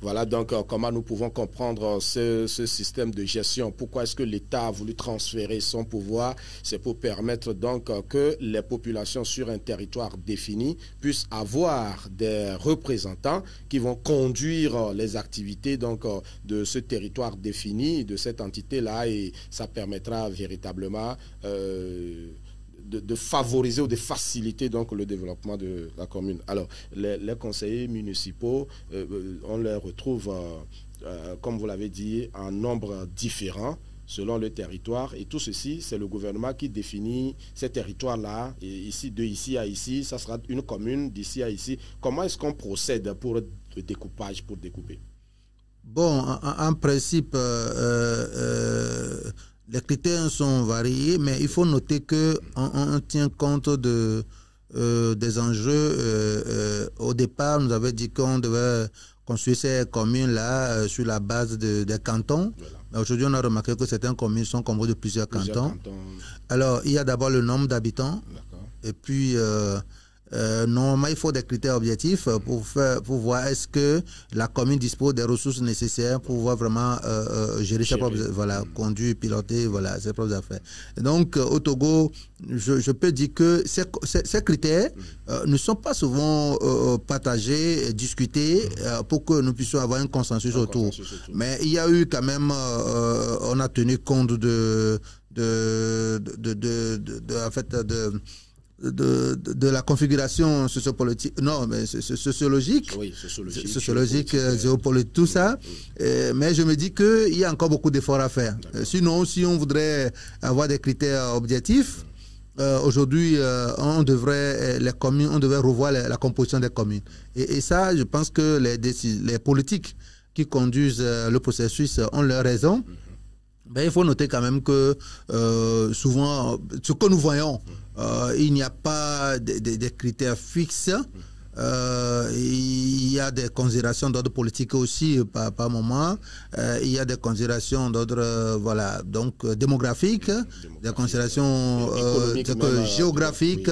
Voilà donc comment nous pouvons comprendre sur ce système de gestion. Pourquoi est-ce que l'État a voulu transférer son pouvoir? C'est pour permettre donc que les populations sur un territoire défini puissent avoir des représentants qui vont conduire les activités donc, de ce territoire défini, de cette entité-là, et ça permettra véritablement de favoriser ou de faciliter donc le développement de la commune. Alors, les conseillers municipaux, on les retrouve, comme vous l'avez dit, en nombre différent selon le territoire. Et tout ceci, c'est le gouvernement qui définit ces territoires-là. Ici, de ici à ici, ça sera une commune, d'ici à ici. Comment est-ce qu'on procède pour le découpage, pour découper? Bon, en principe, les critères sont variés, mais il faut noter qu'on tient compte des enjeux. Au départ, nous avait dit qu'on devait construire ces communes-là sur la base des cantons. Voilà. Aujourd'hui, on a remarqué que certaines communes sont composées de plusieurs cantons. Alors, il y a d'abord le nombre d'habitants. Et puis, normalement, il faut des critères objectifs pour voir est-ce que la commune dispose des ressources nécessaires pour pouvoir vraiment gérer ses propres, voilà, conduire, piloter, voilà, ses propres affaires. Et donc, au Togo, je peux dire que ces critères ne sont pas souvent partagés, discutés pour que nous puissions avoir un consensus autour. Mais il y a eu quand même, on a tenu compte de la configuration sociopolitique, non, mais sociologique, oui, sociologique, géopolitique, tout ça. Mais je me dis qu'il y a encore beaucoup d'efforts à faire. Sinon, si on voudrait avoir des critères objectifs, aujourd'hui, on devrait revoir la composition des communes. Et ça, je pense que les politiques qui conduisent le processus ont leur raison. Ben, il faut noter quand même que souvent, ce que nous voyons, il n'y a pas de critères fixes. Il y a des considérations d'ordre politique aussi par moment. Il y a des considérations d'ordre démographique, des considérations géographiques,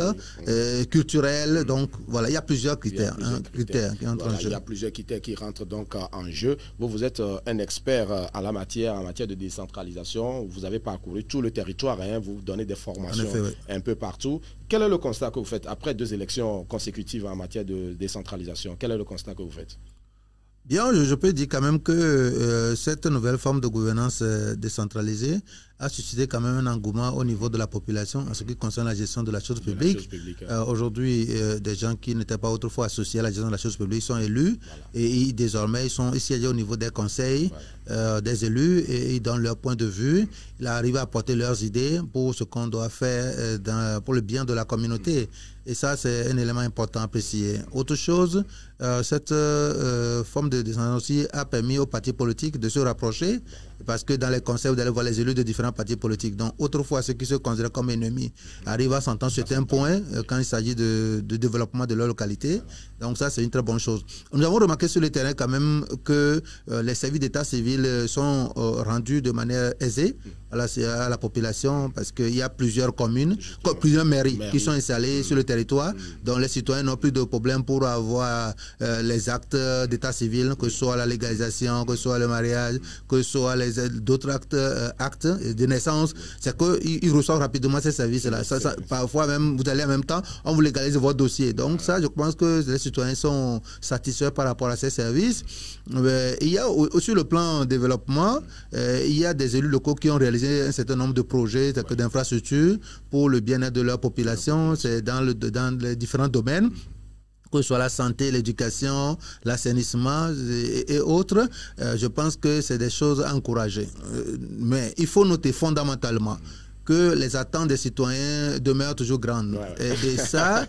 culturelles. Donc voilà, il y a plusieurs critères, qui entrent en jeu. Il y a plusieurs critères qui rentrent donc en jeu. Vous êtes un expert en matière de décentralisation. Vous avez parcouru tout le territoire, vous donnez des formations un peu partout. Quel est le constat que vous faites après 2 élections consécutives en matière de décentralisation? Quel est le constat que vous faites? Bien, je peux dire quand même que cette nouvelle forme de gouvernance décentralisée a suscité quand même un engouement au niveau de la population en ce qui concerne la gestion de la chose publique. Aujourd'hui, des gens qui n'étaient pas autrefois associés à la gestion de la chose publique sont élus, et désormais ils sont ici au niveau des conseils des élus, et ils donnent leur point de vue. Ils arrivent à apporter leurs idées pour ce qu'on doit faire pour le bien de la communauté. Et ça, c'est un élément important à apprécier. Autre chose, cette forme de décentralisation aussi a permis aux partis politiques de se rapprocher, parce que dans les conseils, vous allez voir les élus de différents partis politiques. Donc, autrefois, ceux qui se considèrent comme ennemis arrivent à s'entendre sur certains points quand il s'agit de développement de leur localité. Donc, ça, c'est une très bonne chose. Nous avons remarqué sur le terrain quand même que les services d'état civil sont rendus de manière aisée à la population, parce qu'il y a plusieurs communes, plusieurs mairies qui sont installées sur le territoire, dont les citoyens n'ont plus de problème pour avoir les actes d'état civil, que ce soit la légalisation, que ce soit le mariage, que ce soit d'autres actes de naissance. C'est qu'ils reçoivent rapidement ces services-là. Parfois même, vous allez en même temps, on vous légalise votre dossier. Donc ça, je pense que les citoyens sont satisfaits par rapport à ces services. Il y a aussi le plan développement, il y a des élus locaux qui ont réalisé un certain nombre de projets d'infrastructures pour le bien-être de leur population. C'est dans les différents domaines, que ce soit la santé, l'éducation, l'assainissement et autres. Je pense que c'est des choses à encourager. Mais il faut noter fondamentalement que les attentes des citoyens demeurent toujours grandes. Et ça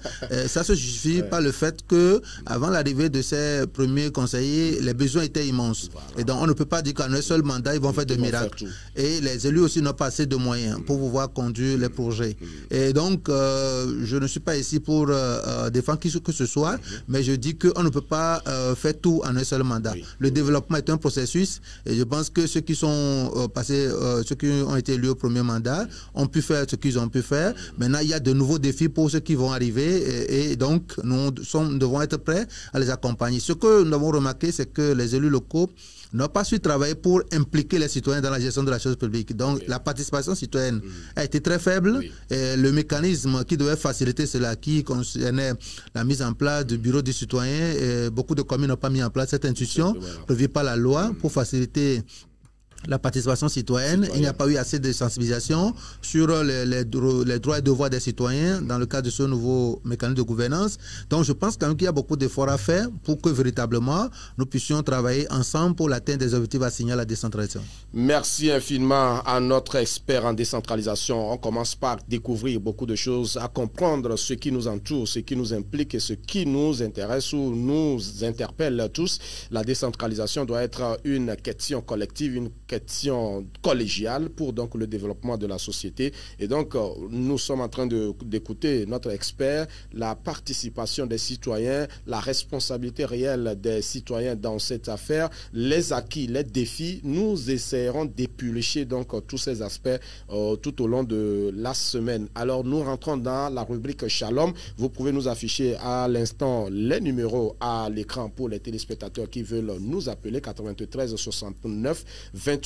se justifie par le fait que avant l'arrivée de ces premiers conseillers, les besoins étaient immenses. Et donc, on ne peut pas dire qu'en un seul mandat, ils vont faire des miracles. Et les élus aussi n'ont pas assez de moyens pour pouvoir conduire les projets. Et donc, je ne suis pas ici pour défendre qui que ce soit, mais je dis qu'on ne peut pas faire tout en un seul mandat. Le développement est un processus, et je pense que ceux qui sont passés, ceux qui ont été élus au premier mandat, ont pu faire ce qu'ils ont pu faire. Maintenant, il y a de nouveaux défis pour ceux qui vont arriver et donc nous devons être prêts à les accompagner. Ce que nous avons remarqué, c'est que les élus locaux n'ont pas su travailler pour impliquer les citoyens dans la gestion de la chose publique. Donc, la participation citoyenne a été très faible. Et le mécanisme qui devait faciliter cela, qui concernait la mise en place du bureau du citoyen, beaucoup de communes n'ont pas mis en place cette institution prévue par la loi pour faciliter la participation citoyenne. Il n'y a pas eu assez de sensibilisation sur les droits et devoirs des citoyens dans le cadre de ce nouveau mécanisme de gouvernance. Donc je pense quand même qu'il y a beaucoup d'efforts à faire pour que véritablement nous puissions travailler ensemble pour l'atteinte des objectifs assignés à la décentralisation. Merci infiniment à notre expert en décentralisation. On commence par découvrir beaucoup de choses, à comprendre ce qui nous entoure, ce qui nous implique et ce qui nous intéresse ou nous interpelle tous. La décentralisation doit être une question collective, une question collégiale pour donc le développement de la société. Et donc, nous sommes en train d'écouter notre expert, la participation des citoyens, la responsabilité réelle des citoyens dans cette affaire, les acquis, les défis. Nous essaierons d'éplucher donc tous ces aspects tout au long de la semaine. Alors, nous rentrons dans la rubrique Shalom. Vous pouvez nous afficher à l'instant les numéros à l'écran pour les téléspectateurs qui veulent nous appeler, 93 69 28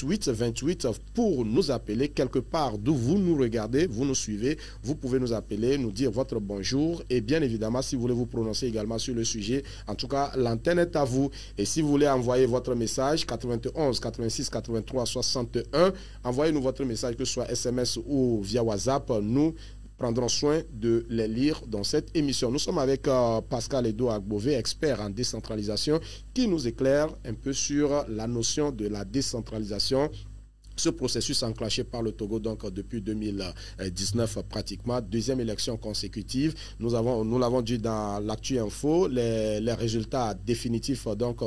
pour nous appeler quelque part d'où vous nous regardez, vous nous suivez. Vous pouvez nous appeler, nous dire votre bonjour et bien évidemment si vous voulez vous prononcer également sur le sujet, en tout cas l'antenne est à vous. Et si vous voulez envoyer votre message 91 86 83 61, envoyez-nous votre message que ce soit SMS ou via WhatsApp. Nous prendrons soin de les lire dans cette émission. Nous sommes avec Pascal Edo Agbové, expert en décentralisation, qui nous éclaire un peu sur la notion de la décentralisation. Ce processus enclenché par le Togo donc depuis 2019 pratiquement, deuxième élection consécutive. Nous l'avons dit dans l'actu info, les résultats définitifs donc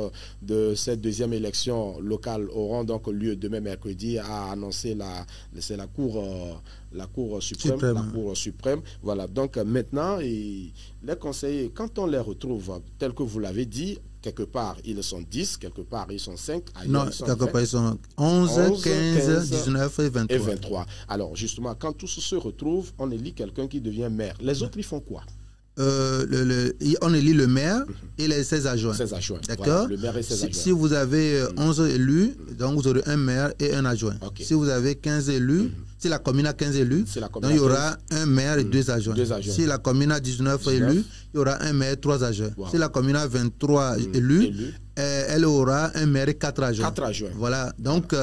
de cette deuxième élection locale auront donc lieu demain mercredi, a annoncé la Cour suprême. Voilà, donc maintenant, les conseillers, quand on les retrouve, tel que vous l'avez dit, quelque part, ils sont 10, quelque part, ils sont 5. Non, quelque part, ils sont 11, 15, 19 et 23. Alors, justement, quand tous se retrouvent, on élit quelqu'un qui devient maire. Les autres, ils font quoi? On élit le maire et les 16 adjoints. 16 adjoints. D'accord. Voilà, si vous avez 11 élus, donc vous aurez un maire et un adjoint. Okay. Si vous avez 15 élus, si la commune a 15 élus, donc il y aura un maire et 2 adjoints. Si la commune a 19 élus, il y aura un maire et 3 adjoints. Si la commune a 23 élus, elle aura un maire et 4 adjoints. Voilà. Donc,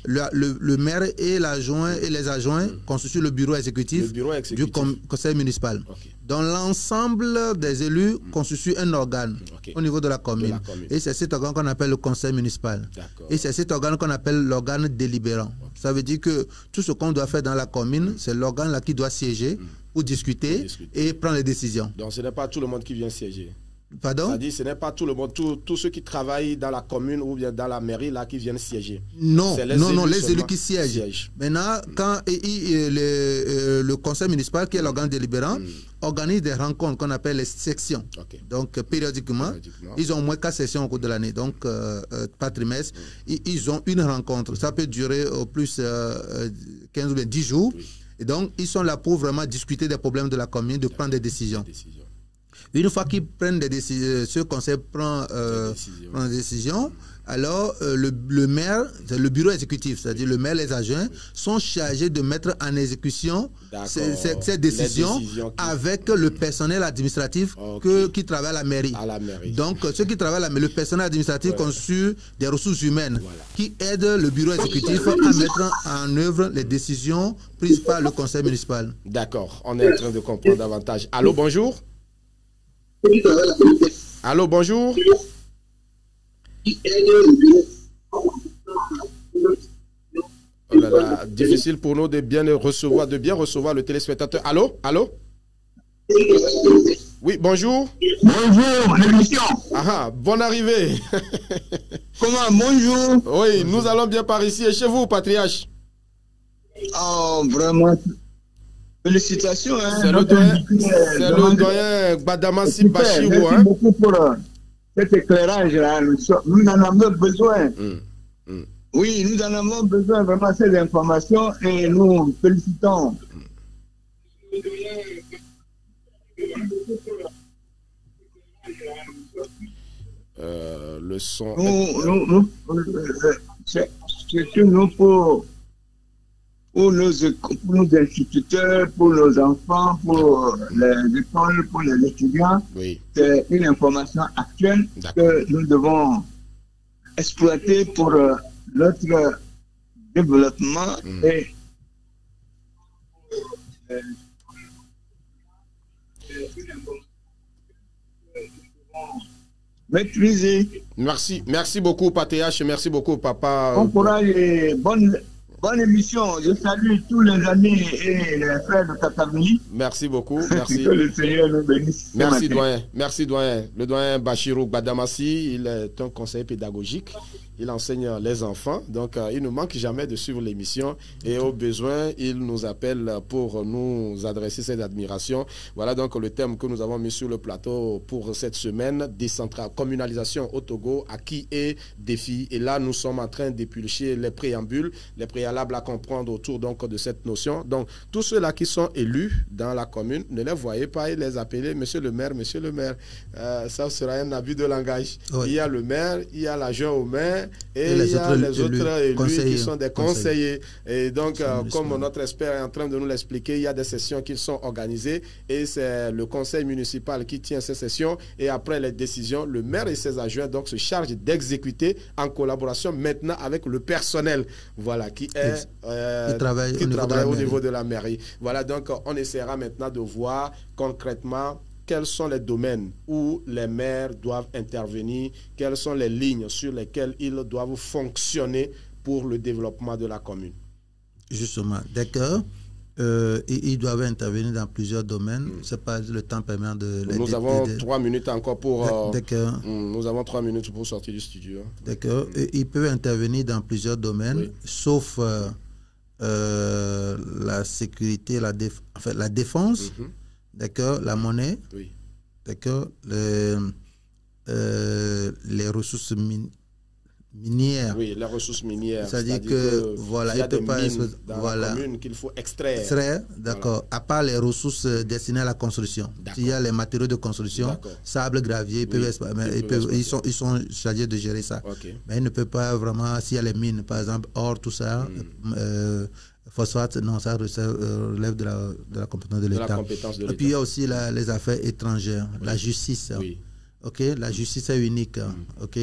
le maire et l'adjoint et les adjoints constituent le bureau exécutif, du conseil municipal. Okay. Donc, l'ensemble des élus constitue un organe au niveau de la commune. Et c'est cet organe qu'on appelle le conseil municipal. Et c'est cet organe qu'on appelle l'organe délibérant. Ça veut dire que tout ce qu'on doit faire dans la commune, c'est l'organe là qui doit siéger pour discuter et prendre les décisions. Donc, ce n'est pas tout le monde qui vient siéger. Pardon? C'est-à-dire ce n'est pas tout le monde, tous ceux qui travaillent dans la commune ou bien dans la mairie là qui viennent siéger. Non, les élus qui siègent. Maintenant, quand le conseil municipal, qui est l'organe délibérant, organise des rencontres qu'on appelle les sections. Donc, périodiquement, ils ont au moins 4 sessions au cours de l'année, donc par trimestre. Ils ont une rencontre. Ça peut durer au plus 15 ou 10 jours. Et donc, ils sont là pour vraiment discuter des problèmes de la commune, de prendre des décisions. Une fois qu'ils prennent des décisions, ce conseil prend des décisions, alors le maire, le bureau exécutif, c'est-à-dire le maire et les adjoints, sont chargés de mettre en exécution ces décisions avec le personnel administratif qui travaille à la mairie. Donc, ceux qui travaillent le personnel administratif conçu des ressources humaines qui aident le bureau exécutif à mettre en œuvre les décisions prises par le conseil municipal. D'accord, on est en train de comprendre davantage. Allô, bonjour. Allô, bonjour. Oh là là, difficile pour nous de bien recevoir le téléspectateur. Allô, allô. Oui, bonjour. Bonjour, l'émission. Ah, bonne arrivée. Comment, bonjour. Oui, nous allons bien par ici. Et chez vous, patriarche? Oh, vraiment. Félicitations. Hein, c'est le doyen Gbadamassi Bachirou. Merci beaucoup pour cet éclairage-là. Nous en avons besoin. Oui, nous en avons besoin vraiment de ces informations et nous félicitons. Le son. C'est que nous pour nos instituteurs, pour nos enfants, pour les écoles, pour les étudiants, Oui. c'est une information actuelle que nous devons exploiter pour notre développement et maîtriser. Merci beaucoup, Patéache. Merci beaucoup, papa. Bon courage et bonne émission. Je salue tous les amis et les frères de Katamini. Merci beaucoup. Merci. Que le Seigneur nous bénisse. Merci, doyen. Merci, doyen. Le doyen Bachirou Badamassi, il est un conseiller pédagogique. Il enseigne les enfants. Donc, il ne manque jamais de suivre l'émission. Et au besoin, il nous appelle pour nous adresser ses admirations. Voilà donc le thème que nous avons mis sur le plateau pour cette semaine. Communalisation au Togo, acquis et défis. Et là, nous sommes en train d'éplucher les préambules, les préalables à comprendre autour donc de cette notion. Donc, tous ceux-là qui sont élus dans la commune, ne les voyez pas et les appeler monsieur le maire, monsieur le maire. Ça sera un abus de langage. Oui. Il y a le maire, il y a l'adjoint au maire et il y a les autres élus qui sont des conseillers. Et donc, comme notre expert est en train de nous l'expliquer, il y a des sessions qui sont organisées et c'est le conseil municipal qui tient ces sessions et après les décisions, le maire et ses adjoints donc se chargent d'exécuter en collaboration maintenant avec le personnel, voilà, qui travaille au niveau de la mairie. Voilà, donc on essaiera maintenant de voir concrètement quels sont les domaines où les maires doivent intervenir, quelles sont les lignes sur lesquelles ils doivent fonctionner pour le développement de la commune. Justement, d'accord. Ils doivent intervenir dans plusieurs domaines. C'est pas le temps permet de... Nous avons 3 minutes encore pour... D'accord. Nous avons 3 minutes pour sortir du studio. D'accord. Ils peuvent intervenir dans plusieurs domaines, sauf la sécurité, la défense, d'accord, la monnaie, d'accord, les ressources minières. Oui, les ressources minières. C'est-à-dire que voilà, il y a des mines dans la commune qu'il faut extraire. D'accord. Voilà. À part les ressources destinées à la construction. S'il y a les matériaux de construction, sable, gravier, ils sont chargés de gérer ça. Mais ils ne peuvent pas vraiment, s'il y a les mines, par exemple, or, tout ça, phosphate, non, ça relève de la compétence de l'État. Et puis il y a aussi les affaires étrangères, la justice. Ok, la justice est unique, ok,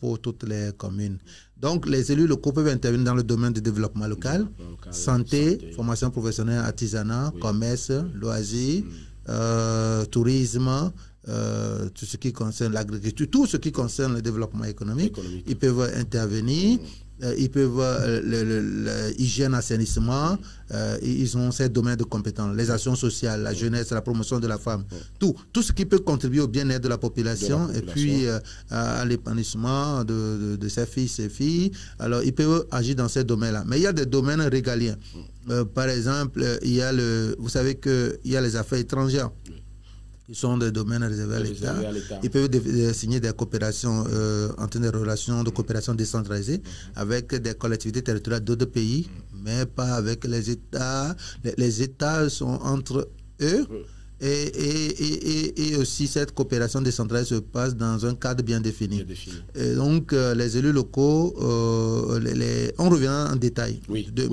pour toutes les communes. Donc, les élus locaux peuvent intervenir dans le domaine du développement local, santé, formation professionnelle, artisanat, commerce, loisirs, tourisme, tout ce qui concerne l'agriculture, tout ce qui concerne le développement économique. Ils peuvent intervenir. Ils peuvent l'hygiène, assainissement, ils ont ces domaines de compétences, les actions sociales, la jeunesse, la promotion de la femme, tout ce qui peut contribuer au bien-être de la population et puis à l'épanouissement de ses fils et filles. Alors ils peuvent agir dans ces domaines-là. Mais il y a des domaines régaliens. Par exemple, il y a vous savez qu'il y a les affaires étrangères. Ils sont des domaines réservés à l'État. Ils peuvent signer des coopérations, entendre des relations de coopération décentralisées avec des collectivités territoriales d'autres pays, mais pas avec les États. Les États sont entre eux. Et aussi cette coopération décentralisée se passe dans un cadre bien défini. Et donc les élus locaux, on reviendra en détail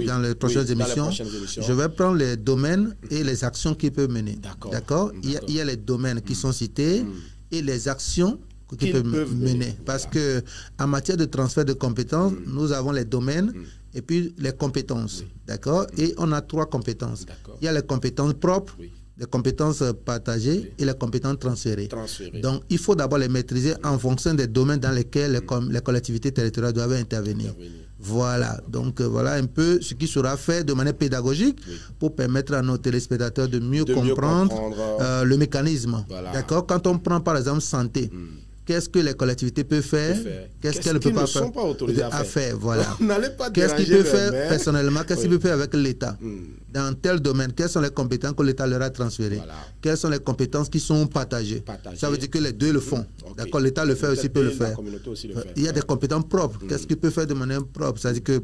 dans les prochaines émissions. Je vais prendre les domaines et les actions qu'ils peuvent mener. D'accord. Il y a les domaines qui sont cités et les actions qu'ils peuvent mener. Parce que en matière de transfert de compétences, nous avons les domaines et puis les compétences. D'accord. Et on a 3 compétences. Il y a les compétences propres, les compétences partagées et les compétences transférées. Donc, il faut d'abord les maîtriser en fonction des domaines dans lesquels les collectivités territoriales doivent intervenir. Voilà. Donc, voilà un peu ce qui sera fait de manière pédagogique pour permettre à nos téléspectateurs de mieux comprendre le mécanisme. D'accord. Quand on prend, par exemple, santé, qu'est-ce que les collectivités peuvent faire? Qu'est-ce qu'elles ne peuvent pas faire? Voilà. Qu'est-ce qu'ils peuvent faire personnellement? Qu'est-ce qu'ils peuvent faire avec l'État? dans tel domaine, quelles sont les compétences que l'État leur a transférées? Voilà. Quelles sont les compétences qui sont partagées? Ça veut dire que les deux le font. Ok. D'accord, l'État le fait aussi, peut le faire. La communauté aussi le fait. Il y a des compétences propres. Qu'est-ce qu'il peut faire de manière propre? C'est-à-dire que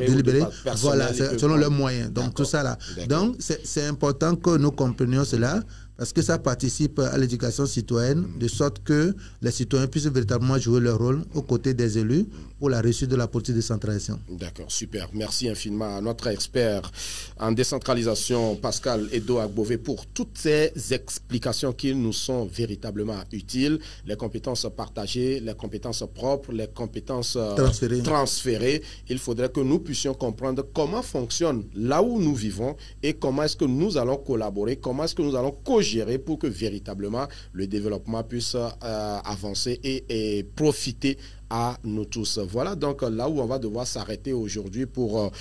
délibérer, voilà, selon leurs moyens. Donc tout ça là. Donc c'est important que nous comprenions cela, parce que ça participe à l'éducation citoyenne, de sorte que les citoyens puissent véritablement jouer leur rôle aux côtés des élus pour la réussite de la politique de décentralisation. D'accord, super. Merci infiniment à notre expert en décentralisation, Pascal Edo Agbové, pour toutes ces explications qui nous sont véritablement utiles. Les compétences partagées, les compétences propres, les compétences transférées. Il faudrait que nous puissions comprendre comment fonctionne là où nous vivons et comment est-ce que nous allons collaborer, comment est-ce que nous allons co-gérer pour que véritablement le développement puisse avancer et profiter à nous tous. Voilà donc là où on va devoir s'arrêter aujourd'hui pour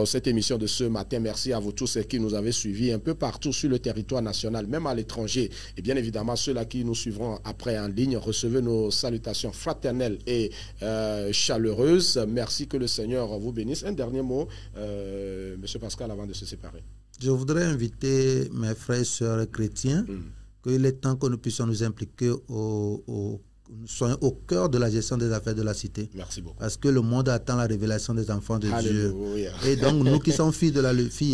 cette émission de ce matin. Merci à vous tous qui nous avez suivis un peu partout sur le territoire national, même à l'étranger. Et bien évidemment, ceux-là qui nous suivront après en ligne, recevez nos salutations fraternelles et chaleureuses. Merci, que le Seigneur vous bénisse. Un dernier mot, Monsieur Pascal, avant de se séparer. Je voudrais inviter mes frères et sœurs chrétiens qu'il est temps que nous puissions nous impliquer nous soyons au cœur de la gestion des affaires de la cité. Merci beaucoup. Parce que le monde attend la révélation des enfants de Alléluia. Dieu. Et donc, nous qui sommes filles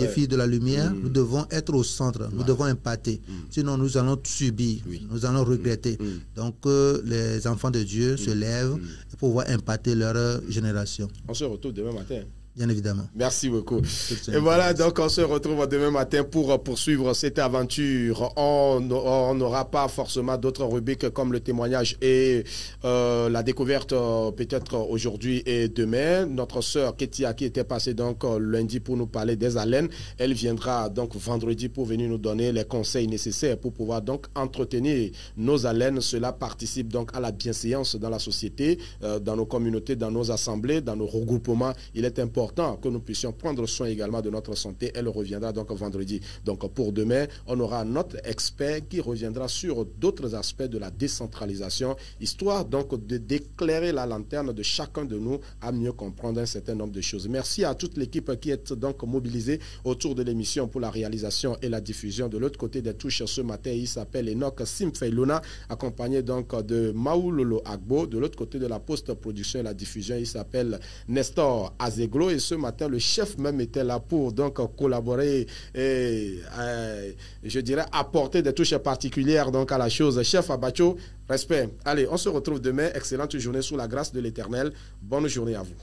et filles de la lumière, nous devons être au centre, nous devons impacter. Sinon, nous allons subir, nous allons regretter. Donc, les enfants de Dieu se lèvent pour pouvoir impacter leur génération. On se retrouve demain matin. Bien évidemment. Merci beaucoup. Et voilà, donc on se retrouve demain matin pour poursuivre cette aventure. On n'aura pas forcément d'autres rubriques comme le témoignage et la découverte peut-être aujourd'hui et demain. Notre sœur Ketia, qui était passée donc lundi pour nous parler des haleines, elle viendra donc vendredi pour venir nous donner les conseils nécessaires pour pouvoir donc entretenir nos haleines. Cela participe donc à la bienséance dans la société, dans nos communautés, dans nos assemblées, dans nos regroupements. Il est important que nous puissions prendre soin également de notre santé. Elle reviendra donc vendredi. Donc pour demain, on aura notre expert qui reviendra sur d'autres aspects de la décentralisation, histoire donc d'éclairer la lanterne de chacun de nous à mieux comprendre un certain nombre de choses. Merci à toute l'équipe qui est donc mobilisée autour de l'émission pour la réalisation et la diffusion. De l'autre côté des touches ce matin, il s'appelle Enoch Simfeiluna, accompagné donc de Maoulolo Agbo. De l'autre côté de la post-production et la diffusion, il s'appelle Nestor Azeglo. Et ce matin, le chef même était là pour donc collaborer et je dirais apporter des touches particulières donc à la chose. Chef Abacho, respect. Allez, on se retrouve demain. Excellente journée sous la grâce de l'Éternel. Bonne journée à vous.